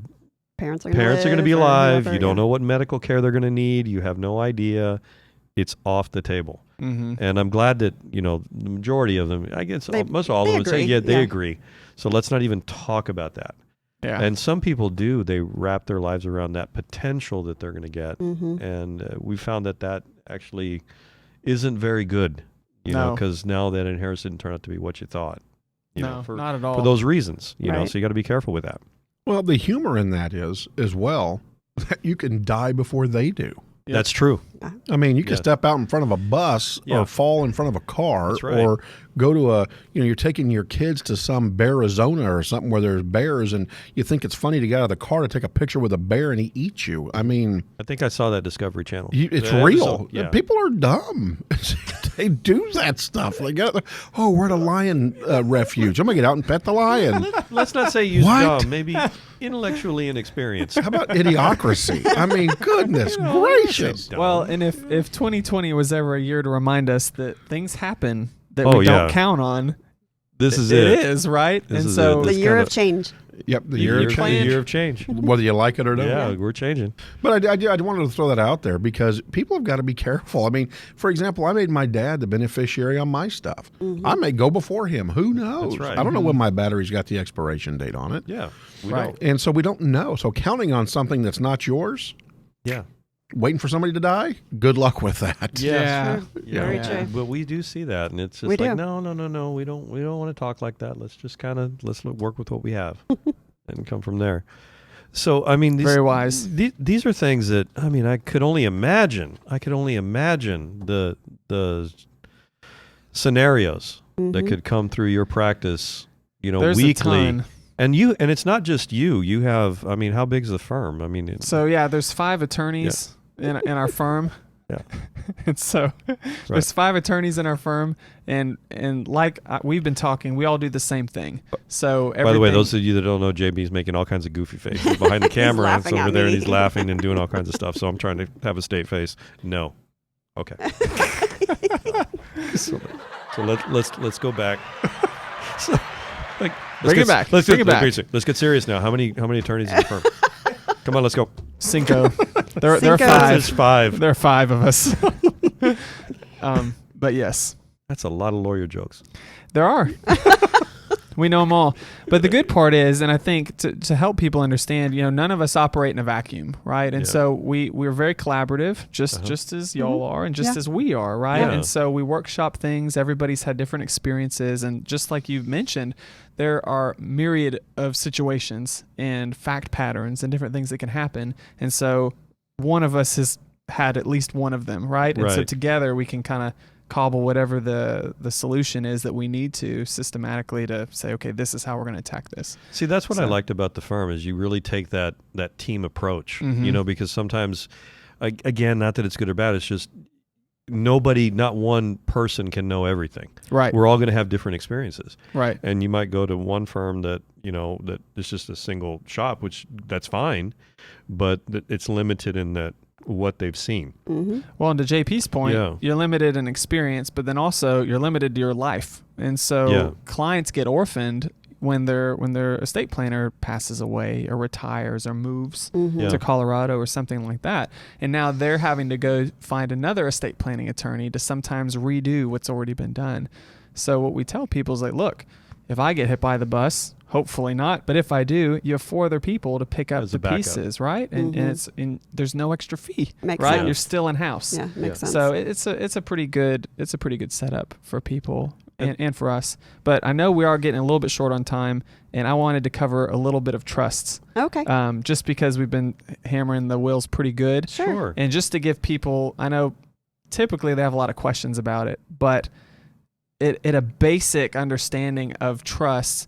B: parents are
C: going to be
B: or
C: alive.
B: whoever,
C: You don't know what medical care they're going to need. You have no idea. It's off the table. And I'm glad that, the majority of them, I guess most all of them say, they agree. So let's not even talk about that.
D: Yeah.
C: And some people do. They wrap their lives around that potential that they're going to get. And we found that actually isn't very good. Because now that inheritance didn't turn out to be what you thought.
D: Not at all.
C: For those reasons,
B: Right.
C: so you got to be careful with that.
A: Well, the humor in that is, as well, that you can die before they do.
D: Yep.
C: That's true.
A: I mean, you can
C: Yeah.
A: step out in front of a bus
C: Yeah.
A: or fall in front of a car
C: That's right.
A: or go to you're taking your kids to some Bearizona or something where there's bears and you think it's funny to get out of the car to take a picture with a bear and he eats you. I mean,
C: I think I saw that Discovery Channel.
A: it's
C: That
A: real.
C: episode, yeah.
A: People are dumb. They do that stuff. They got, we're at a lion refuge. I'm going to get out and pet the lion.
C: Let's not say use
A: What?
C: dumb, maybe intellectually inexperienced.
A: How about idiocracy? I mean, goodness gracious.
C: Dumb.
D: Well, and if 2020 was ever a year to remind us that things happen that
C: Oh,
D: we
C: yeah.
D: don't count on,
C: this is
D: it
C: it.
D: is, right?
C: This
D: and
C: is
D: so
C: it.
B: The
C: This
B: year
C: kinda-
B: of change.
A: Yep, the
C: The
A: year of
C: year,
A: change.
C: year of change.
A: Whether you like it or not.
C: Yeah, we're changing.
A: But I wanted to throw that out there because people have got to be careful. I mean, for example, I made my dad the beneficiary on my stuff. I may go before him. Who knows?
C: That's right.
A: I don't know when my battery's got the expiration date on it.
C: Yeah, we
D: Right.
C: don't.
A: And so we don't know. So counting on something that's not yours,
C: Yeah,
A: waiting for somebody to die, good luck with that.
D: yeah,
B: True.
C: yeah.
B: Very
D: Yeah.
B: true.
C: But we do see that, and it's just
B: We
C: like
B: do.
C: no, we don't want to talk like that. Let's just let's work with what we have, and come from there. So I mean,
D: very wise.
C: These are things that I mean, I could only imagine the scenarios that could come through your practice,
D: There's
C: weekly.
D: a ton.
C: And it's not just you. You have, I mean, how big's the firm? I mean,
D: So yeah, there's 5 attorneys in our firm.
C: Yeah.
D: And so there's 5 attorneys in our firm, and like we've been talking, we all do the same thing. So
C: by the way,
D: everything-
C: those of you that don't know, JB's making all kinds of goofy faces behind the camera and
B: laughing
C: over
B: at
C: there, and
B: me.
C: he's laughing and doing all kinds of stuff. So I'm trying to have a straight face. No, okay. so let's go back. So, like,
D: Bring it back.
C: Let's
D: Bring
C: get
D: it back.
C: Let's get serious now. How many attorneys in the firm? Come on, let's go.
D: Cinco. There are
B: Cinco.
D: 5.
C: It's 5.
D: There are 5 of us. But yes,
C: That's a lot of lawyer jokes.
D: there are. We know them all. But the good part is, and I think to help people understand, none of us operate in a vacuum, right? And
C: Yeah.
D: so we're very collaborative, just as y'all are, and just
B: Yeah.
D: as we are, right?
C: Yeah.
D: And so we workshop things. Everybody's had different experiences, and just like you've mentioned, there are myriad of situations and fact patterns and different things that can happen. And so one of us has had at least one of them, right? And so
C: Right.
D: together we can kind of cobble whatever the solution is that we need to systematically to say, okay, this is how we're going to attack this.
C: See, that's what I
D: So-
C: liked about the firm is you really take that team approach,
D: Mhm.
C: because sometimes, again, not that it's good or bad, it's just not one person can know everything.
D: Right.
C: We're all going to have different experiences.
D: Right.
C: And you might go to one firm that, that is just a single shop, which that's fine, but it's limited in that what they've seen.
D: Well, and to JP's point,
C: Yeah.
D: you're limited in experience, but then also you're limited to your life. And so
C: Yeah.
D: clients get orphaned when their estate planner passes away or retires or moves
C: Yeah.
D: to Colorado or something like that. And now they're having to go find another estate planning attorney to sometimes redo what's already been done. So what we tell people is like, look, if I get hit by the bus, hopefully not, but if I do, you have 4 other people to pick up
C: As a
D: the
C: backup.
D: pieces, right? And there's no extra fee,
B: Makes
D: right?
B: sense.
D: You're still in house.
B: Yeah, makes sense.
D: So it's a pretty good setup for people and for us. But I know we are getting a little bit short on time, and I wanted to cover a little bit of trusts,
B: Okay.
D: just because we've been hammering the wheels pretty good,
B: Sure.
D: and just to give people, I know typically they have a lot of questions about it, but at a basic understanding of trusts,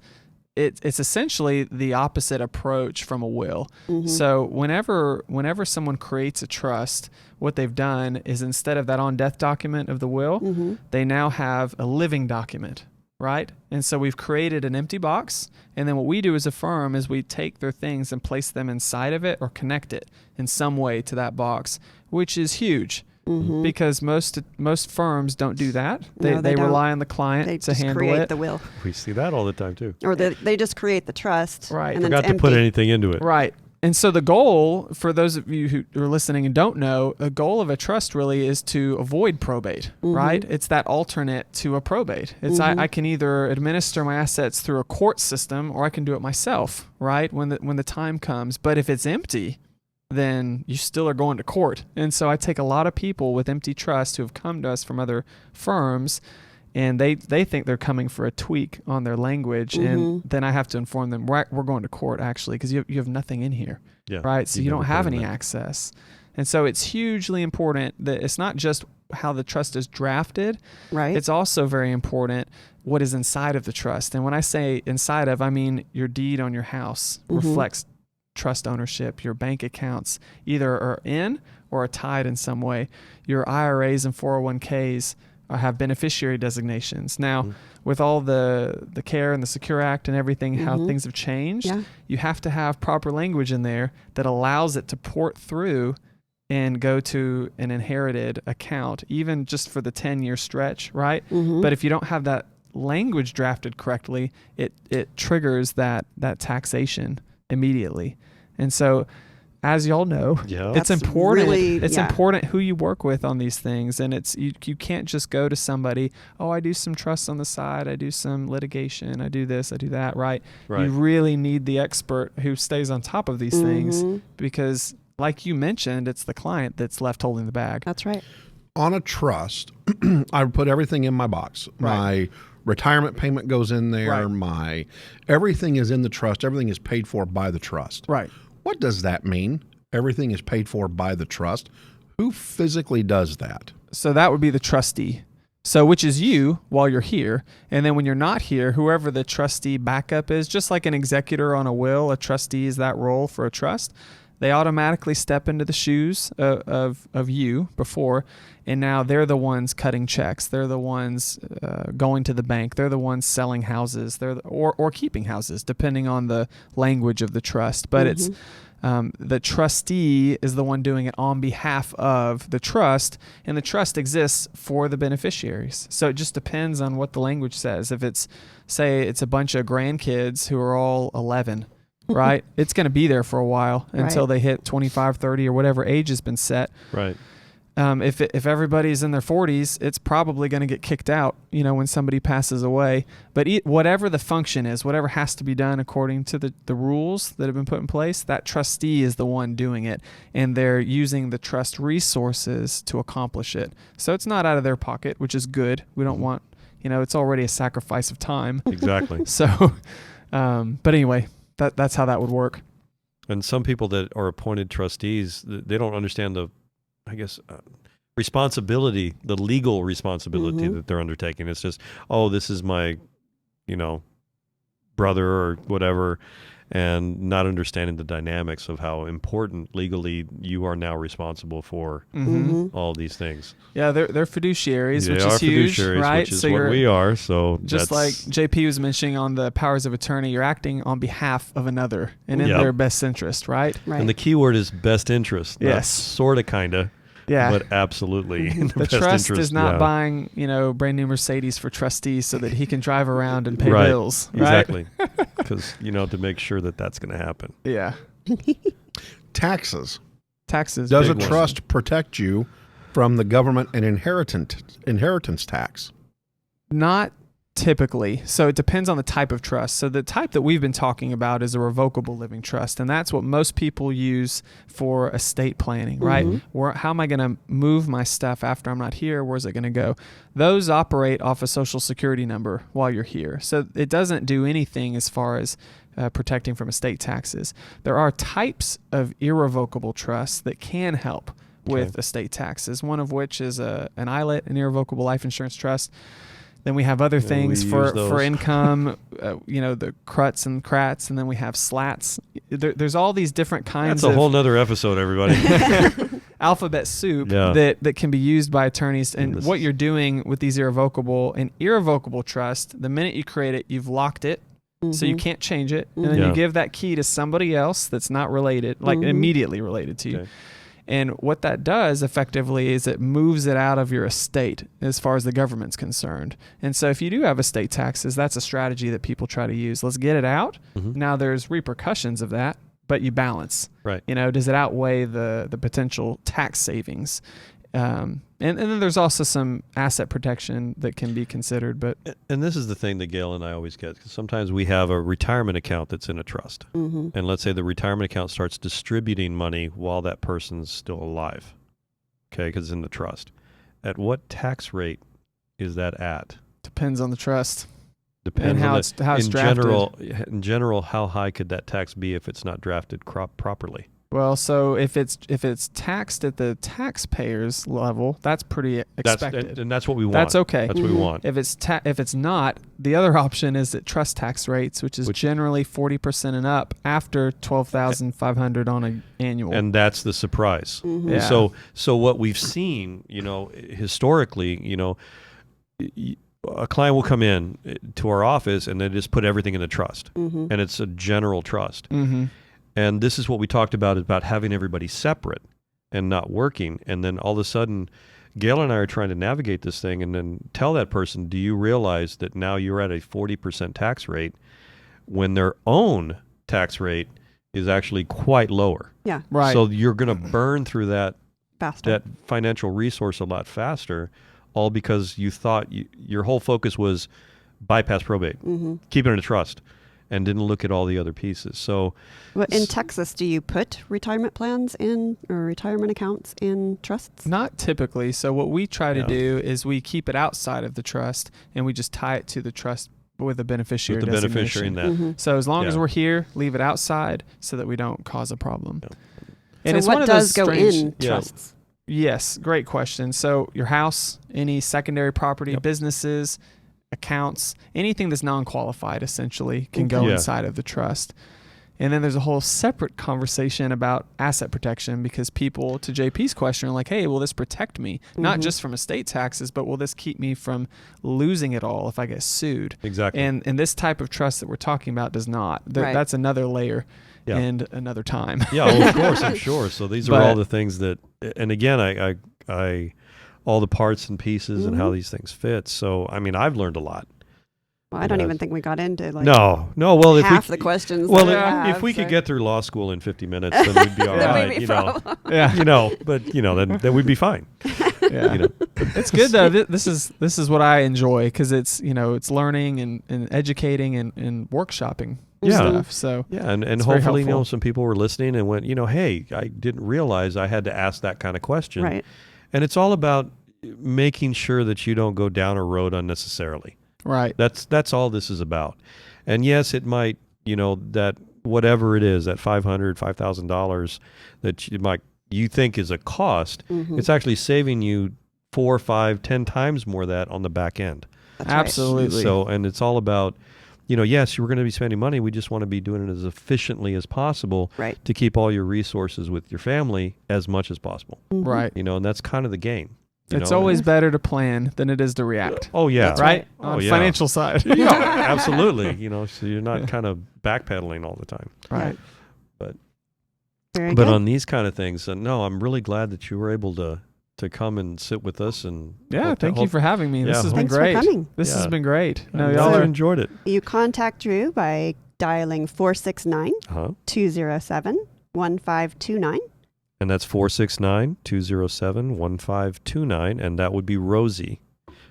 D: it's essentially the opposite approach from a will. So whenever someone creates a trust, what they've done is instead of that on death document of the will, they now have a living document, right? And so we've created an empty box, and then what we do as a firm is we take their things and place them inside of it or connect it in some way to that box, which is huge. Because most firms don't do that.
B: No,
D: They
B: they don't.
D: rely on the client
B: They
D: to
B: just
D: handle
B: create
D: it.
B: the will,
C: We see that all the time too.
B: or they just create the trust.
D: Right.
B: And then
C: Forgot
B: it's
C: to put
B: empty.
C: anything into it.
D: Right. And so the goal, for those of you who are listening and don't know, the goal of a trust really is to avoid probate, right? It's that alternate to a probate. It's I can either administer my assets through a court system or I can do it myself, right? When the time comes. But if it's empty, then you still are going to court. And so I take a lot of people with empty trusts who have come to us from other firms, and they think they're coming for a tweak on their language, and then I have to inform them we're going to court actually because you have nothing in here,
C: Yeah.
D: right? So you
C: never
D: don't
C: put
D: have
C: in
D: any
C: that.
D: access. And so it's hugely important that it's not just how the trust is drafted.
B: Right.
D: It's also very important what is inside of the trust. And when I say inside of, I mean your deed on your house reflects trust ownership. Your bank accounts either are in or are tied in some way. Your IRAs and 401ks have beneficiary designations. Now, with all the CARE and the Secure Act and everything, how things have changed, you have to have proper language in there that allows it to port through and go to an inherited account, even just for the 10-year stretch, right? But if you don't have that language drafted correctly, it triggers that taxation immediately. And so, as y'all know, it's important. It's important who you work with on these things, and it's you can't just go to somebody. Oh, I do some trusts on the side. I do some litigation. I do this. I do that. Right. You really need the expert who stays on top of these things, because, like you mentioned, it's the client that's left holding the bag.
B: That's right.
A: On a trust, I put everything in my box. My retirement payment goes in there. My everything is in the trust. Everything is paid for by the trust.
D: Right.
A: What does that mean? Everything is paid for by the trust. Who physically does that?
D: So that would be the trustee. So which is you while you're here. And then when you're not here, whoever the trustee backup is, just like an executor on a will, a trustee is that role for a trust. They automatically step into the shoes of you before, and now they're the ones cutting checks. They're the ones going to the bank. They're the ones selling houses. Or keeping houses, depending on the language of the trust. But it's the trustee is the one doing it on behalf of the trust, and the trust exists for the beneficiaries. So it just depends on what the language says. If it's, say, it's a bunch of grandkids who are all 11, right? It's going to be there for a while until they hit 25, 30, or whatever age has been set.
C: Right.
D: If everybody's in their 40s, it's probably going to get kicked out, when somebody passes away. But whatever the function is, whatever has to be done according to the rules that have been put in place, that trustee is the one doing it, and they're using the trust resources to accomplish it. So it's not out of their pocket, which is good. We don't want, it's already a sacrifice of time.
C: Exactly.
D: So, but anyway, that's how that would work.
C: And some people that are appointed trustees, they don't understand the responsibility, the legal responsibility that they're undertaking. It's just, this is my, brother or whatever, and not understanding the dynamics of how important legally you are now responsible for all these things.
D: Yeah, they're fiduciaries,
C: They
D: which
C: are
D: is huge,
C: fiduciaries,
D: right?
C: which is what we are. So
D: just like JP was mentioning on the powers of attorney, you're acting on behalf of another and in their best interest, right?
C: And the key word is best interest.
D: Yes.
C: Sort of, kind of. Yeah. But absolutely.
D: The trust is not buying, brand new Mercedes for trustees so that he can drive around and pay bills. Right?
C: Exactly. Because, to make sure that that's going to happen.
D: Yeah.
A: Taxes.
D: Does
A: a trust protect you from the government and inheritance tax?
D: Not typically. So it depends on the type of trust. So the type that we've been talking about is a revocable living trust, and that's what most people use for estate planning, right? How am I going to move my stuff after I'm not here? Where's it going to go? Those operate off a social security number while you're here. So it doesn't do anything as far as protecting from estate taxes. There are types of irrevocable trusts that can help with estate taxes, one of which is an ILIT, an irrevocable life insurance trust. Then we have other things for income, the CRUTs and CRATs, and then we have SLATs. There's all these different kinds
C: That's a whole nother episode, everybody.
D: alphabet soup that can be used by attorneys. And what you're doing with these irrevocable trust, the minute you create it, you've locked it, so you can't change it. And then you give that key to somebody else that's not related, like immediately related to you. And what that does effectively is it moves it out of your estate as far as the government's concerned. And so if you do have estate taxes, that's a strategy that people try to use. Let's get it out. Now there's repercussions of that, but you balance.
C: Right.
D: Does it outweigh the potential tax savings? And then there's also some asset protection that can be considered.
C: And this is the thing that Gayle and I always get, because sometimes we have a retirement account that's in a trust. And let's say the retirement account starts distributing money while that person's still alive, because it's in the trust. At what tax rate is that at?
D: Depends on the trust.
C: Depends
D: and how it's drafted.
C: In general, how high could that tax be if it's not drafted properly?
D: Well, so if it's taxed at the taxpayer's level, that's pretty expected.
C: And that's what we want.
D: That's okay.
C: That's what we want.
D: If it's not, the other option is at trust tax rates, which is generally 40% and up after $12,500 on an annual.
C: And that's the surprise.
B: Mm-hmm.
D: Yeah.
C: So what we've seen, historically, a client will come in to our office and they just put everything in a trust,
B: Mm-hmm.
C: and it's a general trust.
D: Mm-hmm.
C: And this is what we talked about having everybody separate and not working. And then all of a sudden, Gayle and I are trying to navigate this thing and then tell that person, do you realize that now you're at a 40% tax rate when their own tax rate is actually quite lower?
B: Yeah.
D: Right.
C: So you're going to burn through that
B: Faster.
C: financial resource a lot faster, all because you thought your whole focus was bypass probate,
B: Mm-hmm.
C: keep it in a trust, and didn't look at all the other pieces. So
B: Well, in Texas, do you put retirement plans in or retirement accounts in trusts?
D: Not typically. So what we try to
C: Yeah.
D: do is we keep it outside of the trust and we just tie it to the trust with the beneficiary
C: with the beneficiary in
D: designation.
C: that.
B: Mm-hmm.
D: So as long as
C: Yeah.
D: we're here, leave it outside so that we don't cause a problem.
C: Yeah.
D: And
B: So
D: it's
B: what
D: one of
B: does
D: those
B: go
D: strange,
B: in
C: Yeah.
B: trusts?
D: Yes, great question. So your house, any secondary property,
C: Yep.
D: businesses, accounts, anything that's non-qualified essentially can go
C: Okay. Yeah.
D: inside of the trust. And then there's a whole separate conversation about asset protection because people, to JP's question, are like, hey, will this protect me? Not
B: Mhm.
D: just from estate taxes, but will this keep me from losing it all if I get sued?
C: Exactly.
D: And this type of trust that we're talking about does not.
B: Right.
D: That's another layer
C: Yeah.
D: and another time.
C: Yeah, well, of course, I'm sure. So these are
D: But-
C: all the things that, and again, I all the parts and pieces and how
B: Mhm.
C: these things fit. So, I mean, I've learned a lot.
B: Well, I don't
C: Yeah.
B: even think we got into like
C: No. Well, if
B: half
C: we,
B: the questions.
C: well,
B: that
C: if
B: have,
C: we
B: so-
C: could get through law school in 50 minutes, then we'd be all
B: Then
C: right.
B: we'd be
C: You know,
B: problem.
D: Yeah.
C: but then we'd be fine.
D: Yeah.
C: You know.
D: It's good though. This is what I enjoy because it's it's learning and educating and workshopping
C: Yeah.
D: stuff. So
C: Yeah, and
D: It's very
C: hopefully,
D: helpful.
C: some people were listening and went, hey, I didn't realize I had to ask that kind of question.
B: Right.
C: And it's all about making sure that you don't go down a road unnecessarily.
D: right.
C: That's all this is about. And yes, it might, that whatever it is, that $500,000 that you think is a cost,
B: Mhm.
C: it's actually saving you 4, 5, 10 times more of that on the back end.
B: That's right.
D: Absolutely.
C: So, and it's all about, yes, we're going to be spending money. We just want to be doing it as efficiently as possible
B: Right.
C: to keep all your resources with your family as much as possible.
B: Mhm.
D: Right.
C: And that's kind of the game.
D: It's
C: know?
D: always better to plan than it is to react.
C: Oh yeah.
B: That's
D: Right?
C: Oh,
D: On the
C: yeah.
D: financial side.
C: Yeah, absolutely. So you're not kind of backpedaling all the time.
D: Right.
B: Very
C: But
B: good.
C: on these kind of things, no, I'm really glad that you were able to come and sit with us and
D: Yeah. Thank you for having me. This
C: Yeah.
D: has been
B: Thanks
D: great.
B: for coming.
D: This has
C: Yeah.
D: been great. No,
C: I
D: y'all
C: really
D: are.
C: enjoyed it.
B: You contact Drew by dialing 469-207-1529.
C: And that's 469-207-1529, and that would be Rosie.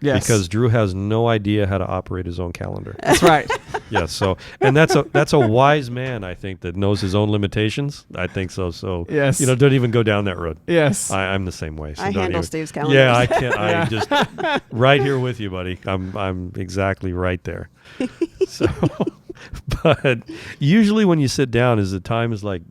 D: Yes.
C: Because Drew has no idea how to operate his own calendar.
D: that's right.
C: Yeah, so and that's a wise man, I think, that knows his own limitations. I think so. So
D: Yes.
C: don't even go down that road.
D: Yes.
C: I'm the same way. So
B: I
C: don't
B: handle
C: even-
B: Steve's calendar.
C: Yeah, I can't.
D: Yeah.
C: I just right here with you, buddy. I'm exactly right there. So, but usually when you sit down, is the time is like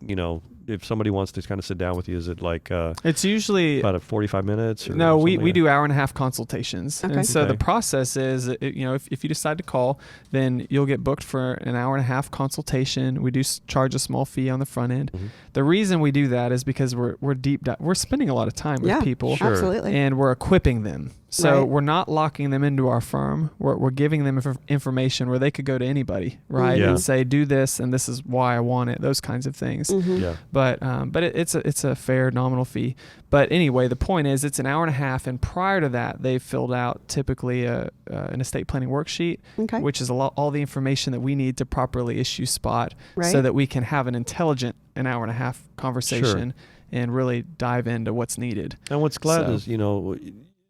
C: if somebody wants to kind of sit down with you, is it like
D: It's usually
C: about 45 minutes? Or
D: no. We
C: something?
D: do hour and a half consultations,
B: Okay.
D: and so the
C: Okay.
D: process is if you decide to call, then you'll get booked for an hour and a half consultation. We do charge a small fee on the front end.
C: Mhm.
D: The reason we do that is because we're we're spending a lot of time
B: Yeah,
D: with people.
C: Sure.
B: Absolutely.
D: And we're equipping them. So
B: Right.
D: we're not locking them into our firm. We're giving them information where they could go to anybody, right?
C: Yeah.
D: And say, do this, and this is why I want it. Those kinds of things.
B: Mhm.
C: Yeah.
D: But it's a fair nominal fee. But anyway, the point is it's an hour and a half, and prior to that, they've filled out typically an estate planning worksheet,
B: Okay.
D: which is all the information that we need to properly issue spot,
B: Right.
D: so that we can have an intelligent an hour and a half conversation and really dive into what's needed.
C: And what's glad
D: So-
C: is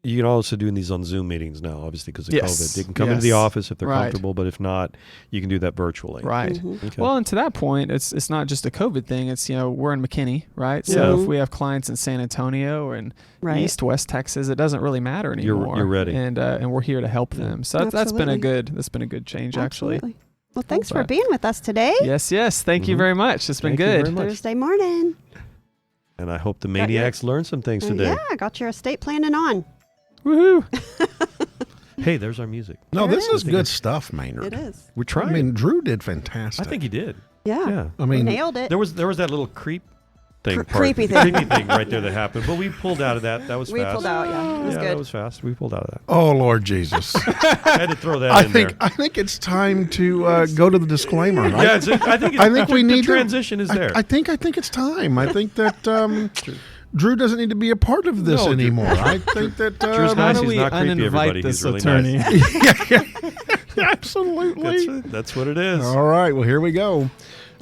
C: you can also do these on Zoom meetings now, obviously because of
D: Yes.
C: COVID. You can come into the
D: Yes.
C: office if they're
D: Right.
C: comfortable, but if not, you can do that virtually.
D: Right.
B: Mhm.
C: Okay.
D: Well, and to that point, it's not just a COVID thing. It's we're in McKinney, right?
C: Yeah.
D: So if we have clients in San Antonio or in
B: Right.
D: East West Texas, it doesn't really matter
C: You're
D: anymore.
C: ready.
D: and we're here to help them. So that's been a good change actually.
B: Absolutely. Well, thanks for
D: But-
B: being with us today.
D: Yes. Thank you
C: Mhm.
D: very much. It's been
C: Thank you
D: good.
C: very much.
B: Thursday morning.
C: And I hope the maniacs learn some things today.
B: Yeah, got your estate planning on.
D: Woohoo!
C: Hey, there's our music.
A: No,
B: There
A: this is good stuff, Maynard.
B: It is.
C: We're trying.
A: I mean, Drew did fantastic.
C: I think he did.
B: Yeah.
C: Yeah.
A: I mean,
B: Nailed it.
C: There was that little creep thing.
B: Creepy thing.
C: Creepy thing right there that happened. But we pulled out of that. That was
B: We
C: fast.
B: pulled out, yeah. It was
C: Yeah,
B: good.
C: that was fast. We pulled out of that.
A: oh Lord Jesus!
C: I had to throw that
A: I
C: in
A: think
C: there.
A: I think it's time to go to the disclaimer.
C: Yeah, I think
A: we need
C: the
A: to-
C: transition is there.
A: I think it's time. I think that Drew doesn't need to be a part of this
C: No, Drew-
A: anymore. I think that
C: Drew's
D: How
C: nice.
D: do
C: He's
D: we
C: not creepy, everybody.
D: uninvite this
C: He's really
D: attorney?
C: nice.
A: absolutely.
C: That's what it is.
A: All right, well, here we go.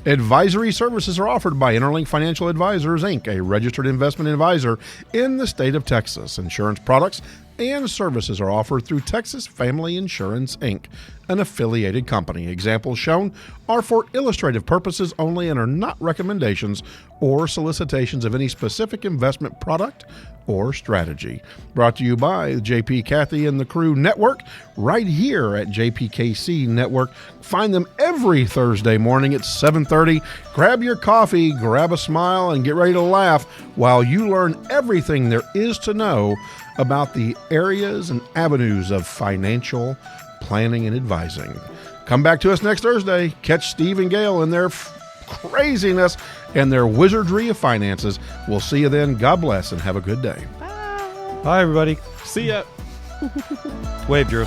A: Advisory services are offered by Interlinc Financial Advisors, Inc., a registered investment advisor in the state of Texas. Insurance products and services are offered through Texas Family Insurance, Inc., an affiliated company. Examples shown are for illustrative purposes only and are not recommendations or solicitations of any specific investment product or strategy. Brought to you by JP Cathy and the Crew Network, right here at JPKC Network. Find them every Thursday morning at 7:30. Grab your coffee, grab a smile, and get ready to laugh while you learn everything there is to know about the areas and avenues of financial planning and advising. Come back to us next Thursday. Catch Steve and Gayle in their craziness and their wizardry of finances. We'll see you then. God bless and have a good day.
C: Bye, everybody.
D: See ya.
C: Wave, Drew.